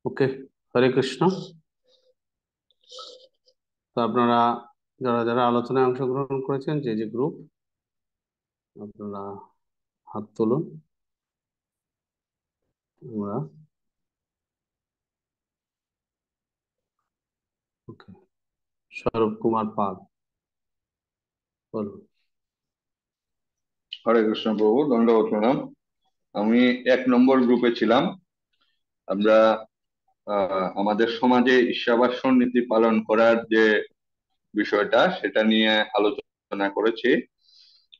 ওকে। হরে কৃষ্ণ। তো আপনারা যারা যারা আলোচনায় অংশগ্রহণ করেছেন, যে যে গ্রুপ, আপনারা হাত তুলুন। আমরা ওকে। স্বরূপ কুমার পাল, বলুন। হরে কৃষ্ণ প্রভু, দণ্ডবত প্রণাম। আমি 1 নম্বর গ্রুপে ছিলাম। আমরা আমাদের সমাজে ঈশাবাস্য নীতি পালন করার যে বিষয়টা সেটা নিয়ে আলোচনা করেছি,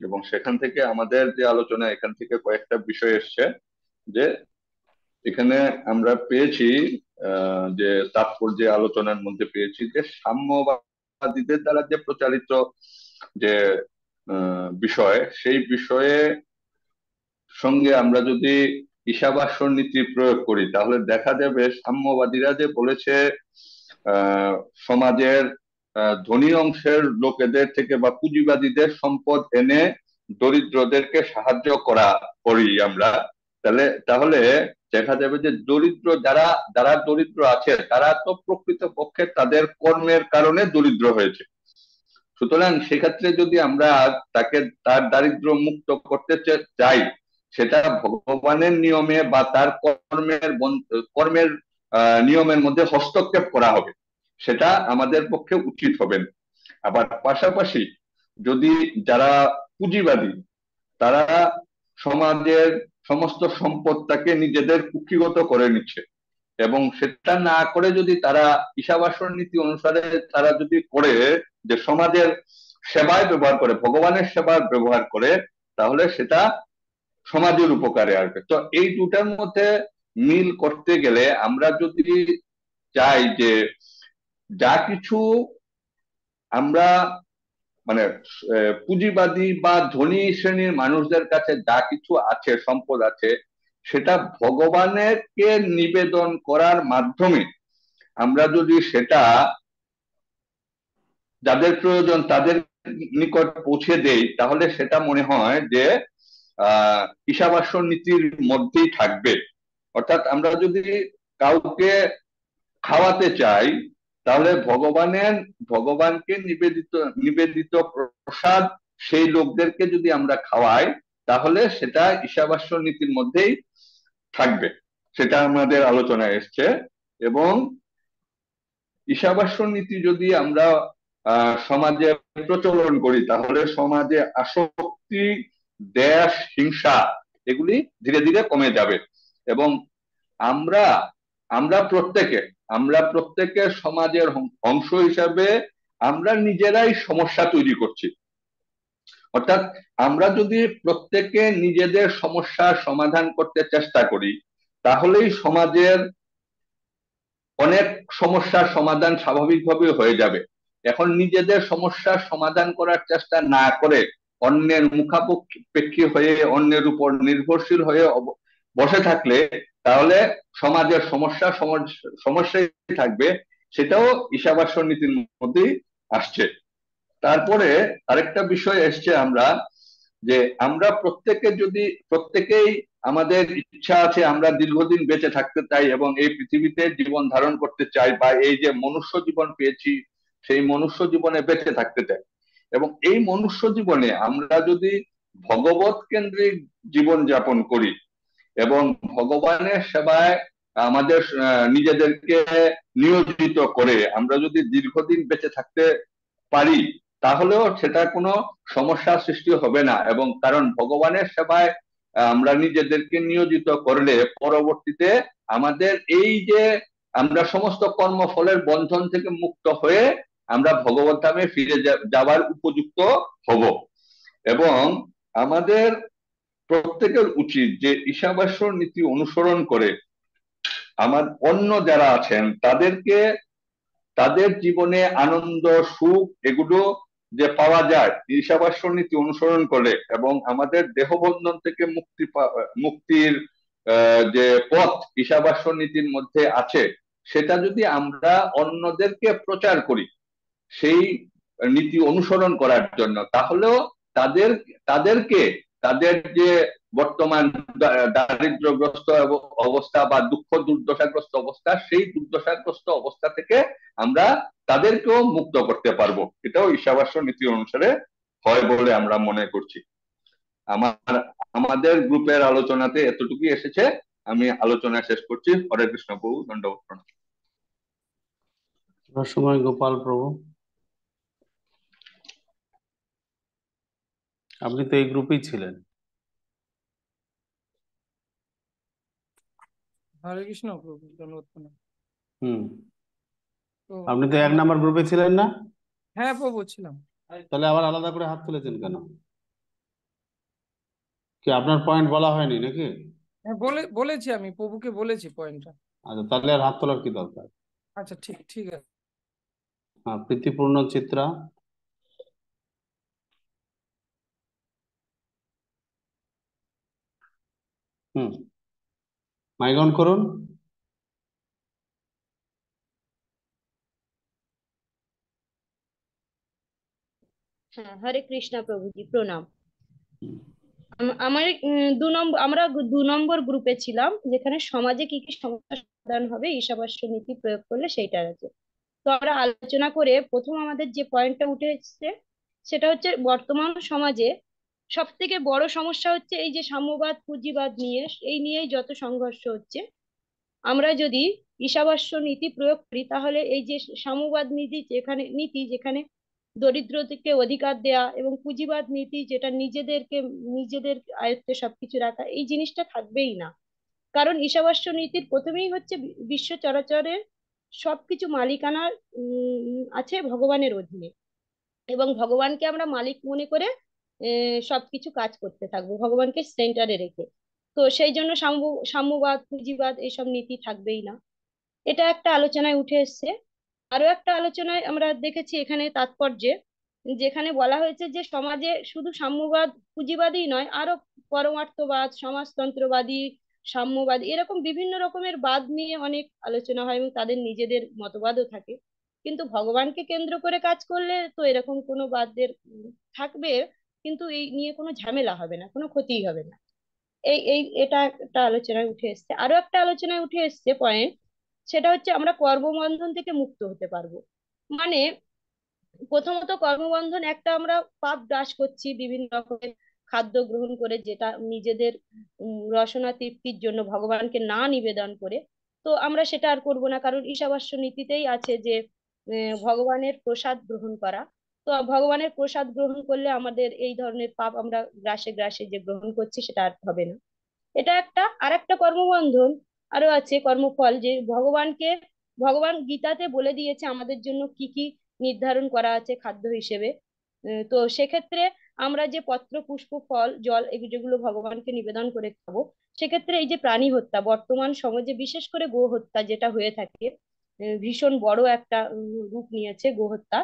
এবং সেখান থেকে আমাদের যে আলোচনা, এখান থেকে কয়েকটা বিষয় এসছে। যে এখানে আমরা পেয়েছি যে তাৎপর্য আলোচনার মধ্যে পেয়েছি যে সাম্যবাদীদের দ্বারা যে প্রচারিত যে বিষয়, সেই বিষয়ে সঙ্গে আমরা যদি ঈশাবাস্য নীতি প্রয়োগ করি তাহলে দেখা যাবে সাম্যবাদীরা যে বলেছে আহ সমাজের ধনী অংশের লোকেদের থেকে বা পুঁজিবাদীদের সম্পদ এনে দরিদ্রদেরকে সাহায্য করি আমরা, তাহলে তাহলে দেখা যাবে যে দরিদ্র যারা যারা দরিদ্র আছে তারা তো প্রকৃত পক্ষে তাদের কর্মের কারণে দরিদ্র হয়েছে। সুতরাং সেক্ষেত্রে যদি আমরা তাকে তার দারিদ্র্য মুক্ত করতে চাই, সেটা ভগবানের নিয়মে বা তার কর্মের নিয়মের মধ্যে হস্তক্ষেপ করা হবে, সেটা আমাদের পক্ষে উচিত হবে না। আবার পাশাপাশি যদি যারা পুঁজিবাদী, তারা সমাজের সমস্ত সম্পদটাকে নিজেদের কুক্ষিগত করে নিচ্ছে, এবং সেটা না করে যদি তারা ঈশাবাস্য নীতি অনুসারে তারা যদি করে যে সমাজের সেবায় ব্যবহার করে, ভগবানের সেবায় ব্যবহার করে, তাহলে সেটা সমাজের উপকারে আসবে। তো এই দুটার মধ্যে মিল করতে গেলে আমরা যদি চাই যে যা কিছু আমরা মানে পুঁজিবাদী বা ধনী শ্রেণীর মানুষদের কাছে যা কিছু আছে, সম্পদ আছে, সেটা ভগবানেরকে নিবেদন করার মাধ্যমে আমরা যদি সেটা যাদের প্রয়োজন তাদের নিকট পৌঁছে দেই, তাহলে সেটা মনে হয় যে ঈশাবাস্য নীতির মধ্যেই থাকবে। অর্থাৎ আমরা যদি কাউকে খাওয়াতে চাই, তাহলে ভগবানকে নিবেদিত নিবেদিত প্রসাদ সেই লোকদেরকে যদি আমরা খাওয়াই, তাহলে সেটা ঈশাবাস্য নীতির মধ্যেই থাকবে। সেটা আমাদের আলোচনায় এসছে। এবং ঈশাবাস্য নীতি যদি আমরা সমাজে প্রচলন করি, তাহলে সমাজে আসক্তি, দ্বেষ, হিংসা এগুলি ধীরে ধীরে কমে যাবে। এবং আমরা আমরা প্রত্যেকে আমরা প্রত্যেকে সমাজের অংশ হিসাবে আমরা নিজেরাই সমস্যা তৈরি করছি। অর্থাৎ আমরা যদি প্রত্যেকে নিজেদের সমস্যার সমাধান করতে চেষ্টা করি, তাহলেই সমাজের অনেক সমস্যার সমাধান স্বাভাবিকভাবে হয়ে যাবে। এখন নিজেদের সমস্যার সমাধান করার চেষ্টা না করে অন্যের মুখাপেক্ষী হয়ে, অন্যের উপর নির্ভরশীল হয়ে বসে থাকলে তাহলে সমাজের সমস্যাই থাকবে। সেটাও ঈশাবাস্য নীতির মধ্যেই আসছে। তারপরে আরেকটা বিষয় এসছে, আমরা প্রত্যেকেই আমাদের ইচ্ছা আছে, আমরা দীর্ঘদিন বেঁচে থাকতে চাই এবং এই পৃথিবীতে জীবন ধারণ করতে চাই, বা এই যে মনুষ্য জীবন পেয়েছি সেই মনুষ্য জীবনে বেঁচে থাকতে চাই। এবং এই মনুষ্য জীবনে আমরা যদি ভগবত কেন্দ্রিক জীবন যাপন করি এবং ভগবানের সেবায় আমাদের নিজেদেরকে নিয়োজিত করে আমরা যদি দীর্ঘদিন বেঁচে থাকতে পারি, তাহলেও সেটা কোনো সমস্যার সৃষ্টি হবে না। এবং কারণ ভগবানের সেবায় আমরা নিজেদেরকে নিয়োজিত করলে পরবর্তীতে আমাদের এই যে আমরা সমস্ত কর্মফলের বন্ধন থেকে মুক্ত হয়ে আমরা ভগবত ধামে ফিরে যাওয়ার উপযুক্ত হব। এবং আমাদের প্রত্যেকের উচিত যে ঈশাবাস্য নীতি অনুসরণ করে অন্য যারা আছেন তাদের জীবনে আনন্দ, সুখ এগুলো যে পাওয়া যায় ঈশাবাস্য নীতি অনুসরণ করে, এবং আমাদের দেহবন্ধন থেকে মুক্তির যে পথ ঈশাবাস্য নীতির মধ্যে আছে, সেটা যদি আমরা অন্যদেরকে প্রচার করি সেই নীতি অনুসরণ করার জন্য, তাহলেও তাদেরকে তাদের যে বর্তমান দারিদ্র্যগ্রস্ত অবস্থা বা দুঃখ দুর্দশাগ্রস্ত অবস্থা, সেই দুর্দশাগ্রস্ত অবস্থা থেকে আমরা তাদেরকেও মুক্ত করতে পারবো। এটাও ঈশাবাস্য নীতি অনুসারে হয় বলে আমরা মনে করছি। আমাদের গ্রুপের আলোচনাতে এতটুকুই এসেছে। আমি আলোচনা শেষ করছি। হরে কৃষ্ণ প্রভু, দণ্ডবৎ প্রণাম। সময় গোপাল প্রভু, আপনি তো এই গ্রুপেই ছিলেন। হরে কৃষ্ণ প্রভু, ধন্যবাদ প্রণাম। হুম, তো আপনি তো 1 নম্বর গ্রুপে ছিলেন না? হ্যাঁ প্রভু, ছিলাম। তাহলে আবার আলাদা করে হাত তুলেছেন কেন? কি আপনার পয়েন্ট বলা হয়নি নাকি? হ্যাঁ বলেছি, আমি প্রভুকে বলেছি পয়েন্টটা। আচ্ছা, তাহলে আর হাত তোলার কি দরকার? আচ্ছা, ঠিক ঠিক আছে। হ্যাঁ, প্রীতিপূর্ণ চিত্রা। হুম, মাইক অন করুন। হ্যাঁ, হরে কৃষ্ণা প্রভুজি, প্রণাম। হুম, আমার আমরা 2 নম্বর গ্রুপে ছিলাম, যেখানে সমাজে কি কি সমস্যা সমাধান হবে ঈশাবাস্য নীতি প্রয়োগ করলে সেইটার আছে। তো আমরা আলোচনা করে প্রথম আমাদের যে পয়েন্টটা উঠে এসেছে, সেটা হচ্ছে বর্তমান সমাজে সব থেকে বড় সমস্যা হচ্ছে এই যে সাম্যবাদ পুঁজিবাদ নিয়ে, এই নিয়েই যত সংঘর্ষ হচ্ছে। আমরা যদি ঈশাবাস্য নীতি প্রয়োগ করি, তাহলে এই যে সাম্যবাদ যেখানে দরিদ্রদেরকে অধিকার দেয়া, এবং পুঁজিবাদ নীতি যেটা নিজেদের আয়ত্তে সবকিছু রাখা, এই জিনিসটা থাকবেই না। কারণ ঈশাবাস্য নীতির প্রথমেই হচ্ছে বিশ্ব চরাচরের সবকিছু মালিকানা আছে ভগবানের অধীনে, এবং ভগবানকে আমরা মালিক মনে করে সবকিছু কাজ করতে থাকবো ভগবানকে সেন্টারে রেখে। তো সেই জন্য সাম্যবাদ পুঁজিবাদ এইসব নীতি থাকবেই না। এটা একটা আলোচনায় উঠে এসছে। আরো একটা আলোচনায় আমরা দেখেছি এখানে তাৎপর্যে, যেখানে বলা হয়েছে যে সমাজে শুধু সাম্যবাদ পুঁজিবাদই নয়, আরো পরমার্থবাদ, সমাজতন্ত্রবাদী, সাম্যবাদ, এরকম বিভিন্ন রকমের বাদ নিয়ে অনেক আলোচনা হয় এবং তাদের নিজেদের মতবাদও থাকে। কিন্তু ভগবানকে কেন্দ্র করে কাজ করলে তো এরকম কোনো বাদের থাকবে, কিন্তু এই নিয়ে কোনো ঝামেলা হবে না, কোনো ক্ষতিই হবে না। এটা একটা আলোচনায় উঠে এসছে। আরো একটা আলোচনায় উঠে এসছে পয়েন্ট, সেটা হচ্ছে আমরা কর্মবন্ধন থেকে মুক্ত হতে পারবো। মানে প্রথমত কর্মবন্ধন একটা আমরা পাপ গ্রাস করছি বিভিন্ন রকমের খাদ্য গ্রহণ করে, যেটা নিজেদের রসনা তৃপ্তির জন্য ভগবানকে না নিবেদন করে। তো আমরা সেটা আর করবো না, কারণ ঈশাবাস্য নীতিতেই আছে যে ভগবানের প্রসাদ গ্রহণ করা। তো ভগবানের প্রসাদ গ্রহণ করলে আমাদের এই ধরনের পাপ আমরা গ্রাসে গ্রাসে যে গ্রহণ করছি সেটা আর হবে না। এটা একটা। আর একটা কর্মবন্ধন আরো আছে, কর্মফল, যে ভগবান গীতাতে বলে দিয়েছে আমাদের জন্য কি কি নির্ধারণ করা আছে খাদ্য হিসেবে। তো সেক্ষেত্রে আমরা যে পত্র পুষ্প ফল জল এগুলো যেগুলো ভগবানকে নিবেদন করে খাবো, সেক্ষেত্রে এই যে প্রাণী হত্যা বর্তমান সমাজে বিশেষ করে গো হত্যা যেটা হয়ে থাকে, ভীষণ বড় একটা রূপ নিয়েছে গো হত্যা।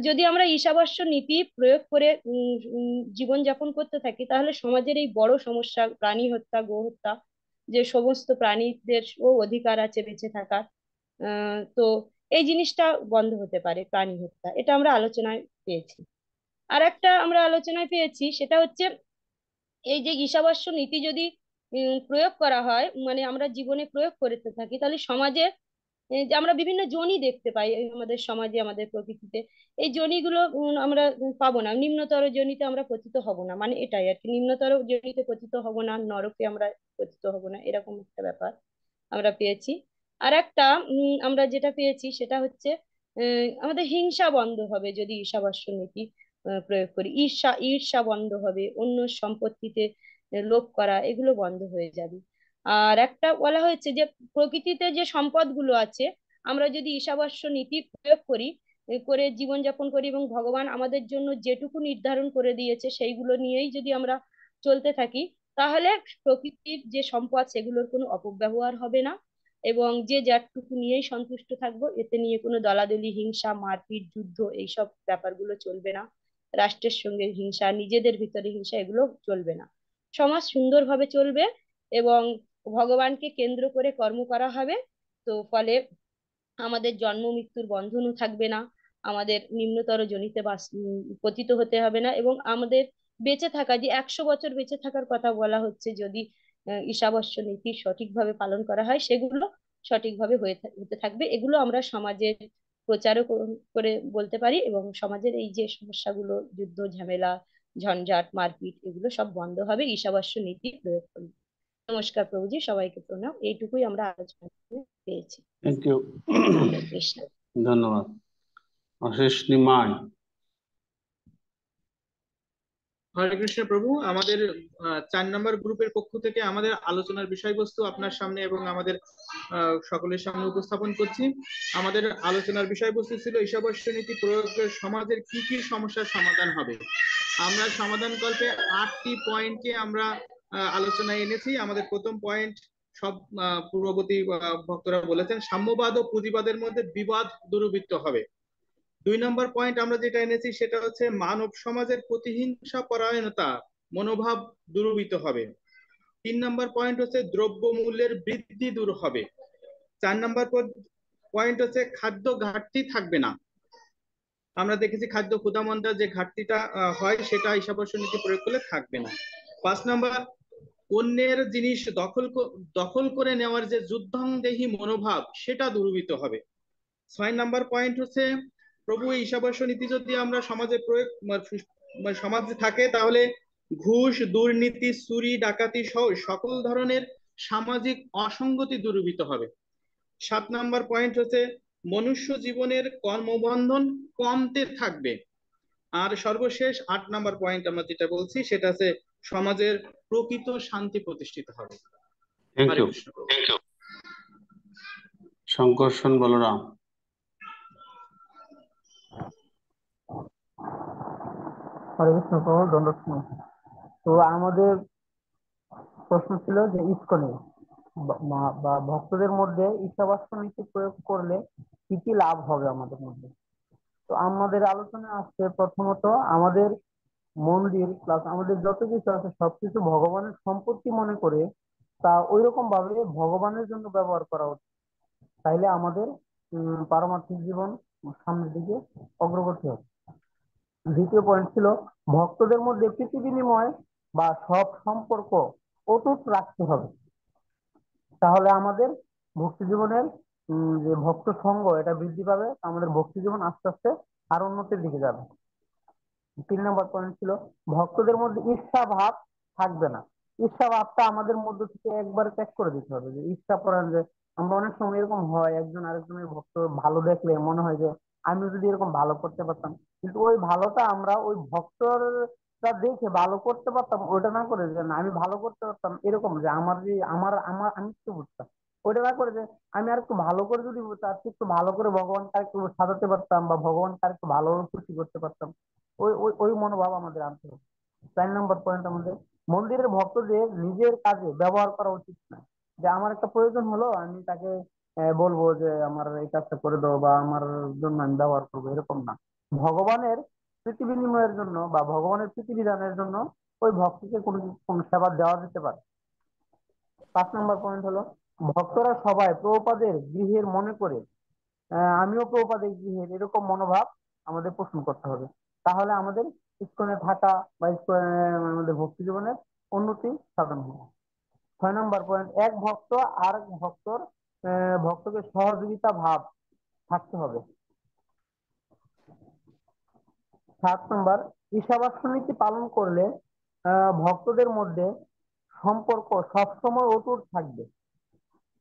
যদি আমরা ঈশাবাস্য নীতি প্রয়োগ করে জীবনযাপন করতে থাকি, তাহলে সমাজের এই বড় সমস্যা প্রাণী হত্যা গো হত্যা, যে সমস্ত প্রাণীদের ও অধিকার আছে বেঁচে থাকার, তো এই জিনিসটা বন্ধ হতে পারে, প্রাণী হত্যা, এটা আমরা আলোচনায় পেয়েছি। আর একটা আমরা আলোচনায় পেয়েছি, সেটা হচ্ছে এই যে ঈশাবাস্য নীতি যদি প্রয়োগ করা হয়, মানে আমরা জীবনে প্রয়োগ করতে থাকি, তাহলে সমাজে যে আমরা বিভিন্ন যোনি দেখতে পাই এই আমাদের সমাজে, আমাদের প্রকৃতিতে। এই যোনিগুলো আমরা পাবো না, নিম্নতর যোনিতে আমরা পতিত হব না, মানে এটাই আর কি, নিম্নতর যোনিতে পতিত হব না, নরকে আমরা পতিত হব না, এরকম একটা ব্যাপার আমরা পেয়েছি। আর একটা আমরা যেটা পেয়েছি সেটা হচ্ছে আমাদের হিংসা বন্ধ হবে যদি ঈশাবাস্য নীতি প্রয়োগ করি। ঈর্ষা বন্ধ হবে, অন্য সম্পত্তিতে লোভ করা এগুলো বন্ধ হয়ে যাবে। আর একটা বলা হয়েছে যে প্রকৃতিতে যে সম্পদগুলো আছে, আমরা যদি ঈশাবাস্য নীতি প্রয়োগ করি, করে জীবনযাপন করি, এবং ভগবান আমাদের জন্য যেটুকু নির্ধারণ করে দিয়েছে সেইগুলো নিয়েই যদি আমরা চলতে থাকি, তাহলে প্রকৃতির যে সম্পদ সেগুলোর কোনো অপব্যবহার হবে না, এবং যে যারটুকু নিয়েই সন্তুষ্ট থাকবো, এতে নিয়ে কোনো দলাদলি হিংসা মারপিট যুদ্ধ এইসব ব্যাপারগুলো চলবে না, রাষ্ট্রের সঙ্গে হিংসা, নিজেদের ভিতরে হিংসা, এগুলো চলবে না। সমাজ সুন্দরভাবে চলবে এবং ভগবানকে কেন্দ্র করে কর্ম করা হবে। তো ফলে আমাদের জন্ম মৃত্যুর বন্ধনও থাকবে না, আমাদের নিম্নতর জনিতে পতিত হতে হবে না, এবং আমাদের বেঁচে থাকা, যে 100 বছর বেঁচে থাকার কথা বলা হচ্ছে, যদি ঈশাবস্য নীতি সঠিকভাবে পালন করা হয়, সেগুলো সঠিকভাবে হতে থাকবে। এগুলো আমরা সমাজের প্রচারও করে বলতে পারি, এবং সমাজের এই যে সমস্যাগুলো, যুদ্ধ ঝামেলা ঝঞ্ঝাট মারপিট, এগুলো সব বন্ধ হবে ঈশাবস্য নীতি প্রয়োগ করলে। নমস্কার প্রভুজি, সবাইকে প্রণাম। এইটুকুই আমরা আলোচনা করে পেয়েছি। Thank you. হরে কৃষ্ণ। ধন্যবাদ। অশেষ নিমাই। হরে কৃষ্ণ প্রভু। আমাদের 4 নম্বর গ্রুপের পক্ষ থেকে আমাদের আলোচনার বিষয়বস্তু আপনার সামনে এবং আমাদের সকলের সামনে উপস্থাপন করছি। আমাদের আলোচনার বিষয়বস্তু ছিল ঈশাবস্য নীতি প্রয়োগে সমাজের কি কি সমস্যার সমাধান হবে। আমরা সমাধানকল্পে 8টি পয়েন্টকে আমরা আলোচনায় এনেছি। আমাদের প্রথম পয়েন্ট, সব পূর্ববর্তী ভক্তরা বলেছেন, সাম্যবাদ ও পুঁজিবাদের মধ্যে বিবাদ দূরীভূত হবে। 2 নম্বর পয়েন্ট আমরা যেটা এনেছি সেটা হচ্ছে মানব সমাজের প্রতিহিংসা পরায়ণতা মনোভাব দূরীভূত হবে। 3 নম্বর পয়েন্ট হচ্ছে দ্রব্য মূল্যের বৃদ্ধি দূর হবে। 4 নম্বর পয়েন্ট হচ্ছে খাদ্য ঘাটতি থাকবে না। আমরা দেখেছি খাদ্য ক্ষুধামন্দা যে ঘাটতিটা হয়, সেটা ঈশাবস্য নীতি প্রয়োগ করলে থাকবে না। 5 নম্বর, অন্যের জিনিস দখল করে নেওয়ার যে যুদ্ধাংদেহী মনোভাব, সেটা দূরীভূত হবে। 6 নম্বর পয়েন্ট হচ্ছে, প্রভু এই ঈশাবস্য নীতি যদি আমরা সমাজে প্রয়োগ সমাজে থাকে, তাহলে ঘুষ দুর্নীতি চুরি ডাকাতি সহ সকল ধরনের সামাজিক অসঙ্গতি দূরীভূত হবে। 7 নম্বর পয়েন্ট হচ্ছে, মনুষ্য জীবনের কর্মবন্ধন কমতে থাকবে। আর সর্বশেষ 8 নম্বর পয়েন্ট আমরা যেটা বলছি সেটা হচ্ছে, সমাজের প্রকৃত শান্তি প্রতিষ্ঠিত হবে। Thank Hare you. কৃষ্ণ। শঙ্কর্ষণ বলরাম। হরে কৃষ্ণ প্রভু, দণ্ডক। তো আমাদের প্রশ্ন ছিল যে ইসকনে বা ভক্তদের মধ্যে ঈশাবাস্য নীতি প্রয়োগ করলে কি কি লাভ হবে আমাদের মধ্যে। তো আমাদের আলোচনা আসছে প্রথমত, আমাদের মন্দির প্লাস আমাদের যত কিছু আছে সবকিছু ভগবানের সম্পত্তি মনে করে তা ওইরকম ভাবে ভগবানের জন্য ব্যবহার করা উচিত। তাইলে আমাদের পারমার্থিক জীবন সামনের দিকে অগ্রগতি হবে। দ্বিতীয় পয়েন্ট ছিল, ভক্তদের মধ্যে প্রীতি বিনিময় বা সব সম্পর্ক অটুট রাখতে হবে। তাহলে আমাদের ভক্তি জীবনের যে ভক্ত সঙ্গ এটা বৃদ্ধি পাবে, আমাদের ভক্তি জীবন আস্তে আস্তে আরো উন্নতির দিকে যাবে। 3 নম্বর পয়েন্ট ছিল, ভক্তদের মধ্যে ঈর্ষা ভাব থাকবে না। ঈর্ষা ভাবটা আমাদের মধ্যে থেকে একবারে ত্যাগ করে দিতে হবে। যে ঈর্ষা পরায়ণ, যে আমরা অনেক সময় এরকম হয়, একজন আরেকজনের ভক্ত ভালো দেখলে মনে হয় যে আমি যদি এরকম ভালো করতে পারতাম, কিন্তু ওই ভালোটা আমরা ওই ভক্তর তা দেখে ভালো করতে পারতাম, ওটা না করে যে না আমি ভালো করতে পারতাম এরকম, যে আমার যে আমার আমার আমি একটু বুঝতাম, ওটা না করে যে আমি আর একটু ভালো করে যদি তার চেয়ে একটু ভালো করে ভগবানকে আর একটু সাজাতে পারতাম বা ভগবানকে আর একটু ভালো খুশি করতে পারতাম, ওই ওই ওই মনোভাব আমাদের আনতে হবে। 4 নম্বর পয়েন্ট আমাদের, মন্দিরের ভক্তদের নিজের কাজে ব্যবহার করা উচিত না। যে আমার একটা প্রয়োজন হলো আমি তাকে বলবো যে আমার এই কাজটা করে দাও বা আমার জন্য আমি ব্যবহার করবো, এরকম না। ভগবানের প্রীতি বিনিময়ের জন্য বা ভগবানের প্রীতি বিধানের জন্য ওই ভক্তকে কোনো কোনো সেবা দেওয়া যেতে পারে। 5 নম্বর পয়েন্ট হলো, ভক্তরা সবাই প্রভুপাদের গৃহের মনে করে আমিও প্রভুপাদের গৃহের, এরকম মনোভাব আমাদের পোষণ করতে হবে। তাহলে আমাদের ইস্কনে থাকা বা ইস্কনে আমাদের ভক্তি জীবনের উন্নতি সাধন হবে। 6 নম্বর পয়েন্ট, এক ভক্ত আর এক ভক্তকে সহযোগিতা ভাব থাকতে হবে। 7 নম্বর, ঈশাবাস্য নীতি পালন করলে ভক্তদের মধ্যে সম্পর্ক সবসময় অটুট থাকবে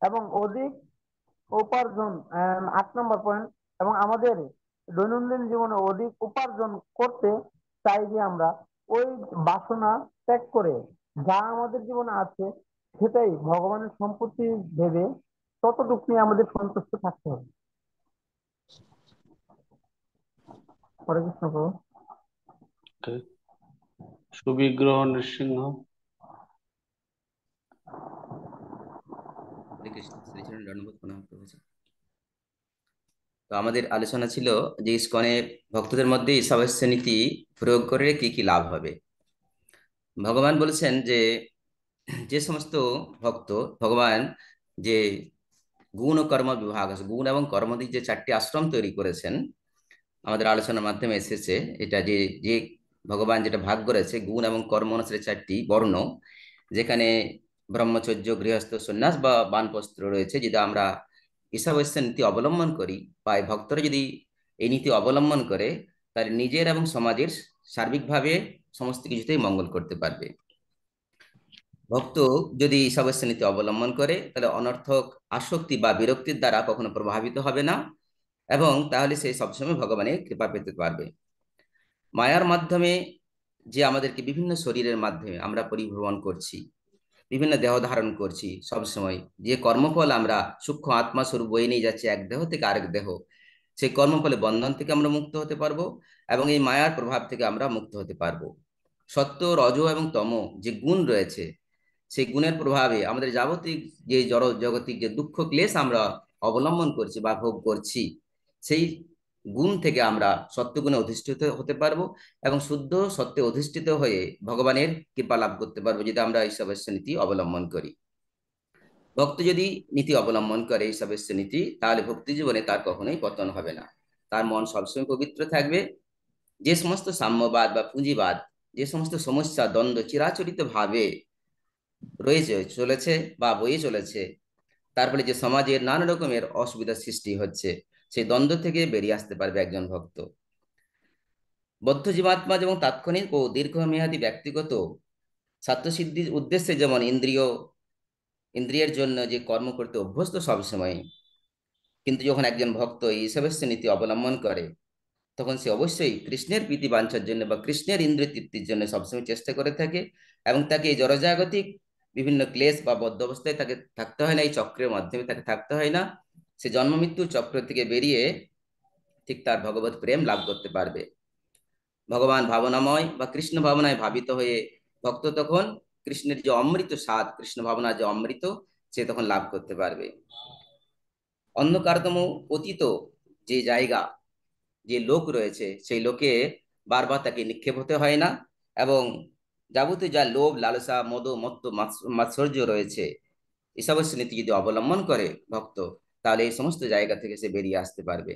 এবং অধিক উপার্জন। 8 নম্বর পয়েন্ট, এবং আমাদের দৈনন্দিন জীবনে অধিক উপার্জন করতে চাই যে আমরা ওই বাসনা ত্যাগ করে যা আমাদের জীবনে আছে সেটাই ভগবানের সম্পত্তি ভেবে ততটুকু নিয়ে আমাদের সন্তুষ্ট থাকতে হবে। হরে কৃষ্ণ প্রভু। Okay. সুবিগ্রহ নৃসিংহ। হরে কৃষ্ণ, শ্রীচরণ দণ্ডবোধ প্রণাম প্রভুজি। তো আমাদের আলোচনা ছিল যে ইসকনে ভক্তদের মধ্যে ঈশাবাস্য নীতি প্রয়োগ করে কি কি লাভ হবে। ভগবান বলেছেন যে যে সমস্ত ভক্ত ভগবান যে গুণ ও কর্ম বিভাগ আছে, গুণ এবং কর্ম দিয়ে যে 4টি আশ্রম তৈরি করেছেন, আমাদের আলোচনার মাধ্যমে এসেছে এটা যে যে ভগবান যেটা ভাগ করেছে গুণ এবং কর্ম অনুসারে 4টি বর্ণ, যেখানে ব্রহ্মচর্য, গৃহস্থ, সন্ন্যাস বা বানপ্রস্থ রয়েছে। যদি আমরা ঈশাবাস্য নীতি অবলম্বন করি বা এই ভক্তরা যদি এই নীতি অবলম্বন করে, তাহলে নিজের এবং সমাজের সার্বিকভাবে সমস্ত কিছুতেই মঙ্গল করতে পারবে। ভক্ত যদি ঈশাবাস্য নীতি অবলম্বন করে তাহলে অনর্থক আসক্তি বা বিরক্তির দ্বারা কখনো প্রভাবিত হবে না, এবং তাহলে সে সবসময় ভগবানের কৃপা পেতে পারবে। মায়ার মাধ্যমে যে আমাদেরকে বিভিন্ন শরীরের মাধ্যমে আমরা পরিভ্রমণ করছি, বিভিন্ন দেহ ধারণ করছি, সব সময় যে কর্মফল আমরা সূক্ষ্ম আত্মা স্বরূপ বয়ে নিয়ে যাচ্ছি এক দেহ থেকে আরেক দেহ, সেই কর্মফলে বন্ধন থেকে আমরা মুক্ত হতে পারবো এবং এই মায়ার প্রভাব থেকে আমরা মুক্ত হতে পারবো। সত্য, রজ এবং তম যে গুণ রয়েছে, সেই গুণের প্রভাবে আমাদের যাবতীয় যে জড় জগতিক যে দুঃখ ক্লেশ আমরা অবলম্বন করছি বা ভোগ করছি, সেই গুণ থেকে আমরা সত্যগুণে অধিষ্ঠিত হতে পারবো এবং শুদ্ধ সত্যে অধিষ্ঠিত হয়ে ভগবানের কৃপা লাভ করতে পারবো যদি আমরা ঈশাবাস্য নীতি অবলম্বন করি। ভক্ত যদি নীতি অবলম্বন করে ঈশাবাস্য নীতি, তাহলে ভক্তি জীবনে তার কখনোই পতন হবে না, তার মন সবসময় পবিত্র থাকবে। যে সমস্ত সাম্যবাদ বা পুঁজিবাদ, যে সমস্ত সমস্যা দ্বন্দ্ব চিরাচরিত ভাবে রয়েছে চলেছে বা বয়ে চলেছে, তার ফলে যে সমাজের নানা রকমের অসুবিধার সৃষ্টি হচ্ছে, সেই দ্বন্দ্ব থেকে বেরিয়ে আসতে পারবে একজন ভক্ত। বদ্ধ জীবাত্মা যেমন তাৎক্ষণিক ও দীর্ঘমেয়াদী ব্যক্তিগত স্বার্থসিদ্ধির উদ্দেশ্যে যেমন ইন্দ্রিয়ের জন্য যে কর্ম করতে অভ্যস্ত সবসময়, কিন্তু যখন একজন ভক্ত এই ঈশাবাস্য নীতি অবলম্বন করে, তখন সে অবশ্যই কৃষ্ণের প্রীতি বাঞ্ছার জন্য বা কৃষ্ণের ইন্দ্রিয় তৃপ্তির জন্য সবসময় চেষ্টা করে থাকে, এবং তাকে এই জড়জাগতিক বিভিন্ন ক্লেশ বা বদ্ধ অবস্থায় তাকে থাকতে হয় না, এই চক্রের মাধ্যমে তাকে থাকতে হয় না। সে জন্ম মৃত্যু চক্র থেকে বেরিয়ে ঠিক তার ভগবত প্রেম লাভ করতে পারবে। ভগবান ভাবনাময় বা কৃষ্ণ ভাবনায় ভাবিত হয়ে ভক্ত তখন কৃষ্ণের যে অমৃত স্বাদ, কৃষ্ণ ভাবনার যে অমৃত, সে তখন লাভ করতে পারবে। অন্ধকারতম পতিত যে জায়গা, যে লোক রয়েছে, সেই লোকে বারবার তাকে নিক্ষেপ হতে হয় না, এবং যাবতীয় যা লোভ, লালসা, মদ, মত্ত, মাৎসর্য রয়েছে, ঈশাবাস্য নীতি যদি অবলম্বন করে ভক্ত, তাহলে এই সমস্ত জায়গা থেকে সে বেরিয়ে আসতে পারবে।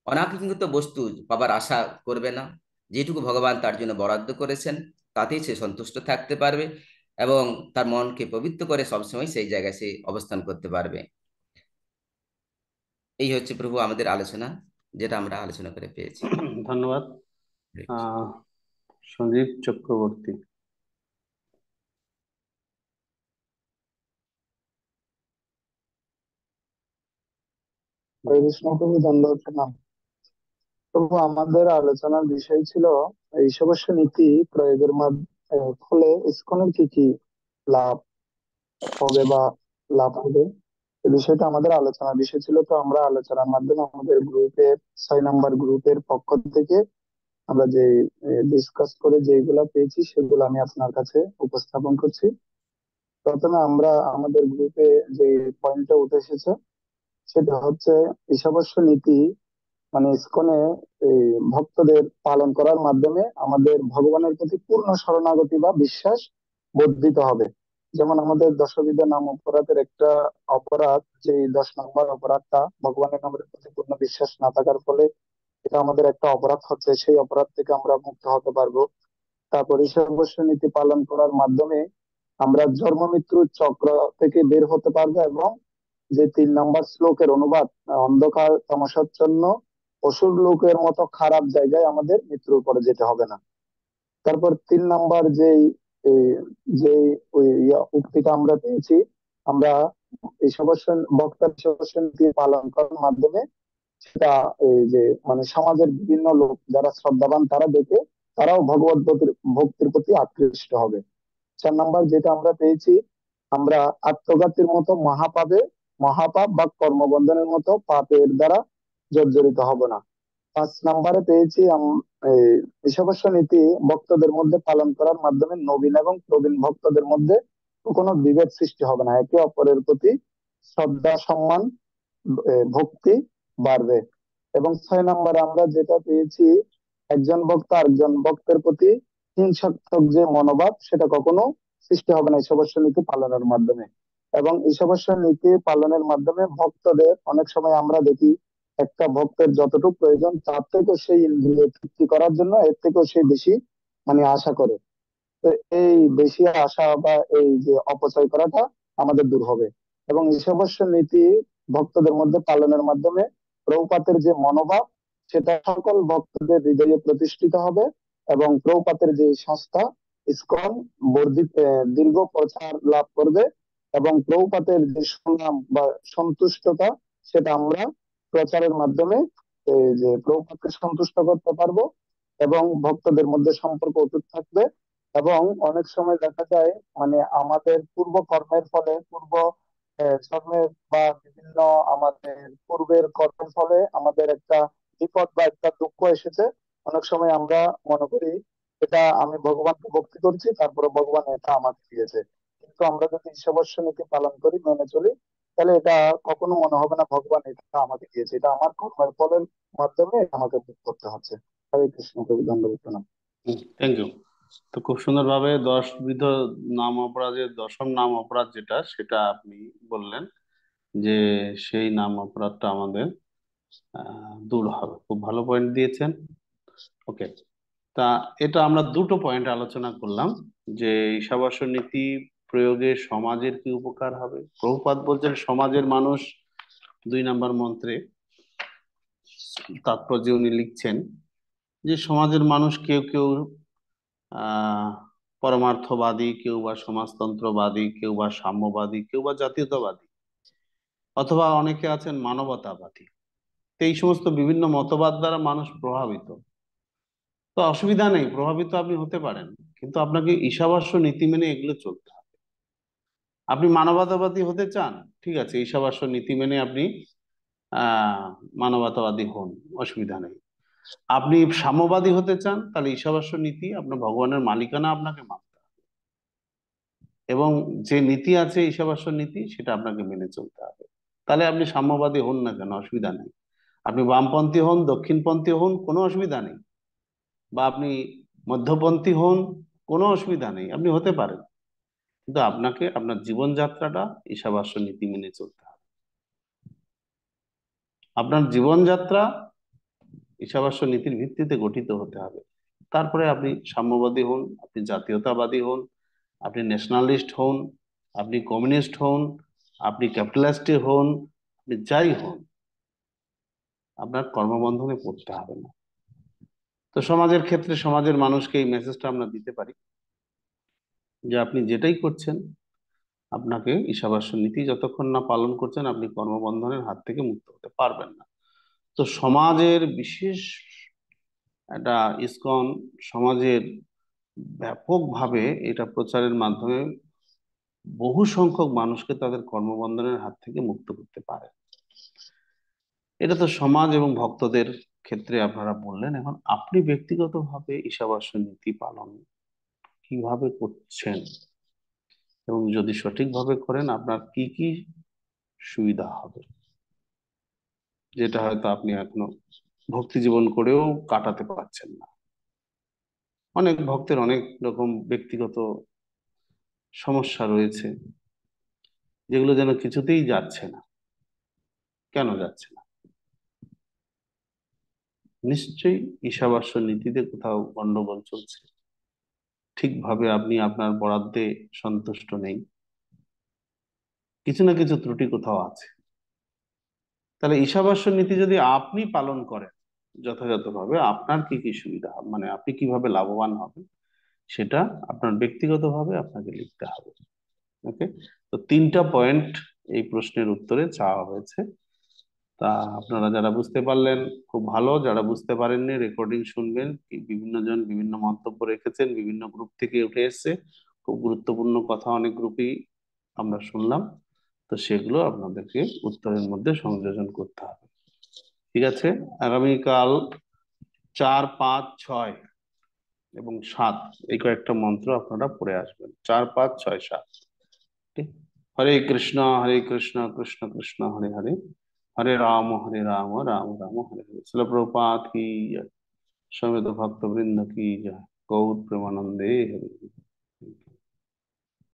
অনাকাঙ্ক্ষিত বস্তু পাবার আশা করবে না, যেটুকু ভগবান তার জন্য বরাদ্দ করেছেন তাতেই সে সন্তুষ্ট থাকতে পারবে এবং তার মনকে পবিত্র করে সবসময় সেই জায়গায় সে অবস্থান করতে পারবে। এই হচ্ছে প্রভু আমাদের আলোচনা, যেটা আমরা আলোচনা করে পেয়েছি। ধন্যবাদ। সঞ্জীব চক্রবর্তী। হরে কৃষ্ণ প্রভু, দণ্ডবত প্রণাম। তবু আমাদের আলোচনার বিষয় ছিল এই সদস্য নীতি প্রয়োগের ফলে ইসকনের কি কি লাভ হবে বা লাভ হবে, এই বিষয়টা আমাদের আলোচনার বিষয় ছিল। তো আমরা আলোচনার মাধ্যমে আমাদের গ্রুপের 6 নম্বর গ্রুপের পক্ষ থেকে আমরা যে ডিসকাস করে যেগুলা পেয়েছি সেগুলো আমি আপনার কাছে উপস্থাপন করছি। প্রথমে আমরা আমাদের গ্রুপে যে পয়েন্টটা উঠে এসেছে সেটা হচ্ছে ঈশাবস্য নীতি মানে ইসকনে এই ভক্তদের পালন করার মাধ্যমে আমাদের ভগবানের প্রতি পূর্ণ শরণাগতি বা বিশ্বাস বর্ধিত হবে। যেমন আমাদের দশবিধ নাম অপরাধের একটা অপরাধ, যে 10 নম্বর অপরাধটা ভগবানের নামের প্রতি পূর্ণ বিশ্বাস না থাকার ফলে এটা আমাদের একটা অপরাধ হচ্ছে, সেই অপরাধ থেকে আমরা মুক্ত হতে পারবো। তারপর ঈশাবস্য নীতি পালন করার মাধ্যমে আমরা জন্ম মৃত্যুর চক্র থেকে বের হতে পারবো, এবং যে 3 নম্বর শ্লোকের অনুবাদ, অন্ধকার তমসাচ্ছন্ন অসুর লোকের মতো খারাপ জায়গায় আমাদের মৃত্যুর পরে যেতে হবে না। তারপর 3 নম্বর যে ওই উক্তিটা আমরা পেয়েছি, আমরা এই সমস্ত বক্তার সমস্ত নীতি পালন করার মাধ্যমে সেটা এই যে মানে সমাজের বিভিন্ন লোক যারা শ্রদ্ধাবান তারা দেখে তারাও ভগবত ভক্তির প্রতি আকৃষ্ট হবে। 4 নম্বর যেটা আমরা পেয়েছি, আমরা আত্মঘাতীর মতো মহাপাপ বা কর্মবন্ধনের মতো পাপের দ্বারা জর্জরিত হব না। 5 নম্বরে পেয়েছি এই ঈশাবস্য নীতি ভক্তদের মধ্যে পালন করার মাধ্যমে নবীন এবং প্রবীণ ভক্তদের মধ্যে কোনো বিভেদ সৃষ্টি হবে না, একে অপরের প্রতি শ্রদ্ধা সম্মান ভক্তি বাড়বে। এবং 6 নম্বরে আমরা যেটা পেয়েছি, একজন ভক্ত আরেকজন ভক্তের প্রতি হিংসাত্মক যে মনোভাব সেটা কখনো সৃষ্টি হবে না ঈশাবস্য নীতি পালনের মাধ্যমে। এবং ঈশাবস্য নীতি পালনের মাধ্যমে ভক্তদের অনেক সময় আমরা দেখি একটা ভক্তের যতটুকু প্রয়োজন তার থেকেও সেই ইন্দ্রিয় তৃপ্তি করার জন্য এর থেকেও সে বেশি মানে আশা করে। তো এই বেশি আশা বা এই যে অপচয় করাটা আমাদের দূর হবে। এবং ঈশাবস্য নীতি ভক্তদের মধ্যে পালনের মাধ্যমে প্রভুপাতের যে মনোভাব সেটা সকল ভক্তদের হৃদয়ে প্রতিষ্ঠিত হবে, এবং প্রভুপাতের যে সংস্থা ইসকন বর্ধিত দীর্ঘ প্রচার লাভ করবে, এবং প্রভুপাতের যে সুনাম বা সন্তুষ্টতা সেটা আমরা প্রচারের মাধ্যমে এই যে প্রভুপাতকে সন্তুষ্ট করতে পারবো, এবং ভক্তদের মধ্যে সম্পর্ক অটুট থাকবে। এবং অনেক সময় দেখা যায় মানে আমাদের পূর্ব কর্মের ফলে জন্মের বা বিভিন্ন আমাদের পূর্বের কর্মের ফলে আমাদের একটা বিপদ বা একটা দুঃখ এসেছে। অনেক সময় আমরা মনে করি এটা আমি ভগবানকে ভক্তি করছি তারপরে ভগবান এটা আমাকে দিয়েছে, কিন্তু আমরা যদি ঈশ্ববস্য নীতি পালন করি মেনে চলি তাহলে এটা কখনো মনে হবে না ভগবান এটা আমাকে দিয়েছে, এটা আমার কর্মের ফলের মাধ্যমে এটা আমাকে ভোগ করতে হচ্ছে। হরে কৃষ্ণ, প্রভু দণ্ডবত প্রণাম। Thank you. তো খুব সুন্দরভাবে 10 বিধ নাম অপরাধের 10ম নাম অপরাধ যেটা সেটা আপনি বললেন যে সেই নাম অপরাধটা আমাদের দূর হবে। খুব ভালো পয়েন্ট দিয়েছেন। ওকে, তা এটা আমরা দুটো পয়েন্ট আলোচনা করলাম যে ঈশাবস্য নীতি প্রয়োগে সমাজের কি উপকার হবে। প্রভুপাদ বলছেন সমাজের মানুষ 2 নম্বর মন্ত্রে তাৎপর্যে উনি লিখছেন যে সমাজের মানুষ কেউ কেউ আহ পরমার্থবাদী, কেউ বা সমাজতন্ত্রবাদী, কেউ বা সাম্যবাদী, কেউ বা জাতীয়তাবাদী, অথবা অনেকে আছেন মানবতাবাদী। তো এই সমস্ত বিভিন্ন মতবাদ দ্বারা মানুষ প্রভাবিত। তো অসুবিধা নেই, প্রভাবিত আপনি হতে পারেন, কিন্তু আপনাকে ঈশাবস্য নীতি মেনে এগুলো চলতে হবে। আপনি মানবতাবাদী হতে চান, ঠিক আছে, ঈশাবস্য নীতি মেনে আপনি আহ মানবতাবাদী হন, অসুবিধা নেই। আপনি সাম্যবাদী হতে চান, তাহলে ঈশাবস্য নীতি আপনার ভগবানের মালিকানা আপনাকে মানতে হবে, এবং যে নীতি আছে ঈশাবস্য নীতি সেটা আপনাকে মেনে চলতে হবে। তাহলে আপনি সাম্যবাদী হন না কেন, অসুবিধা নেই। আপনি বামপন্থী হন, দক্ষিণপন্থী হন, কোনো অসুবিধা নেই। বা আপনি মধ্যপন্থী হন, কোনো অসুবিধা নেই, আপনি হতে পারেন, কিন্তু আপনাকে আপনার জীবনযাত্রাটা ঈশাবস্য নীতি মেনে চলতে হবে। আপনার জীবনযাত্রা ঈশাবস্য নীতির ভিত্তিতে গঠিত হতে হবে। তারপরে আপনি সাম্যবাদী হন, আপনি জাতীয়তাবাদী হন, আপনি ন্যাশনালিস্ট হন, আপনি কমিউনিস্ট হন, আপনি ক্যাপিটালিস্ট হন, আপনি যাই হন, আপনার কর্মবন্ধনে পড়তে হবে না। তো সমাজের ক্ষেত্রে সমাজের মানুষকে এই মেসেজটা আমরা দিতে পারি যে আপনি যেটাই করছেন আপনাকে ঈশাবস্য নীতি যতক্ষণ না পালন করছেন আপনি কর্মবন্ধনের হাত থেকে মুক্ত হতে পারবেন না। তো সমাজের বিশেষ একটা ইসকন সমাজের ব্যাপকভাবে এটা প্রচারের মাধ্যমে বহু সংখ্যক মানুষকে তাদের কর্মবন্ধনের হাত থেকে মুক্ত করতে পারে। এটা তো সমাজ এবং ভক্তদের ক্ষেত্রে আপনারা বললেন। এখন আপনি ব্যক্তিগতভাবে ঈশাবাস্য নীতি পালন কিভাবে করছেন এবং যদি সঠিকভাবে করেন আপনার কি কি সুবিধা হবে, যেটা হয়তো আপনি এখনো ভক্তি জীবন করেও কাটাতে পারছেন না। অনেক ভক্তের অনেক রকম ব্যক্তিগত সমস্যা রয়েছে, যেগুলো যেন কিছুতেই যাচ্ছে না। কেন যাচ্ছে না? নিশ্চয়ই ঈশাবাস্য নীতিতে কোথাও গন্ডগোল চলছে, ঠিকভাবে আপনি আপনার বরাদ্দে সন্তুষ্ট নেই, কিছু না কিছু ত্রুটি কোথাও আছে। তাহলে ঈশাবাস্য নীতি যদি আপনি পালন করেন যথাযথভাবে, আপনার কি কি সুবিধা হবে, মানে আপনি কিভাবে লাভবান হবেন, সেটা আপনার ব্যক্তিগতভাবে আপনাকে লিখতে হবে। ওকে, তো 3টা পয়েন্ট এই প্রশ্নের উত্তরে চাওয়া হয়েছে। তা আপনারা যারা বুঝতে পারলেন খুব ভালো, যারা বুঝতে পারেননি রেকর্ডিং শুনবেন। বিভিন্ন জন বিভিন্ন মন্তব্য রেখেছেন, বিভিন্ন গ্রুপ থেকে উঠে এসেছে, খুব গুরুত্বপূর্ণ কথা অনেক গ্রুপেই আমরা শুনলাম। তো সেগুলো আপনাদেরকে উত্তরের মধ্যে সংযোজন করতে হবে। ঠিক আছে, আগামীকাল 4, 5, 6 এবং 7 এই কয়েকটা মন্ত্র আপনারা পড়ে আসবেন। 4, 5, 6, 7। ঠিক? হরে কৃষ্ণ কৃষ্ণ কৃষ্ণ হরে হরে, হরে রাম রাম রাম হরে হরে। শিল প্রভুপাদ কি জয়, সমেত ভক্ত বৃন্দ কি জয়, গৌর প্রেমানন্দে হরে।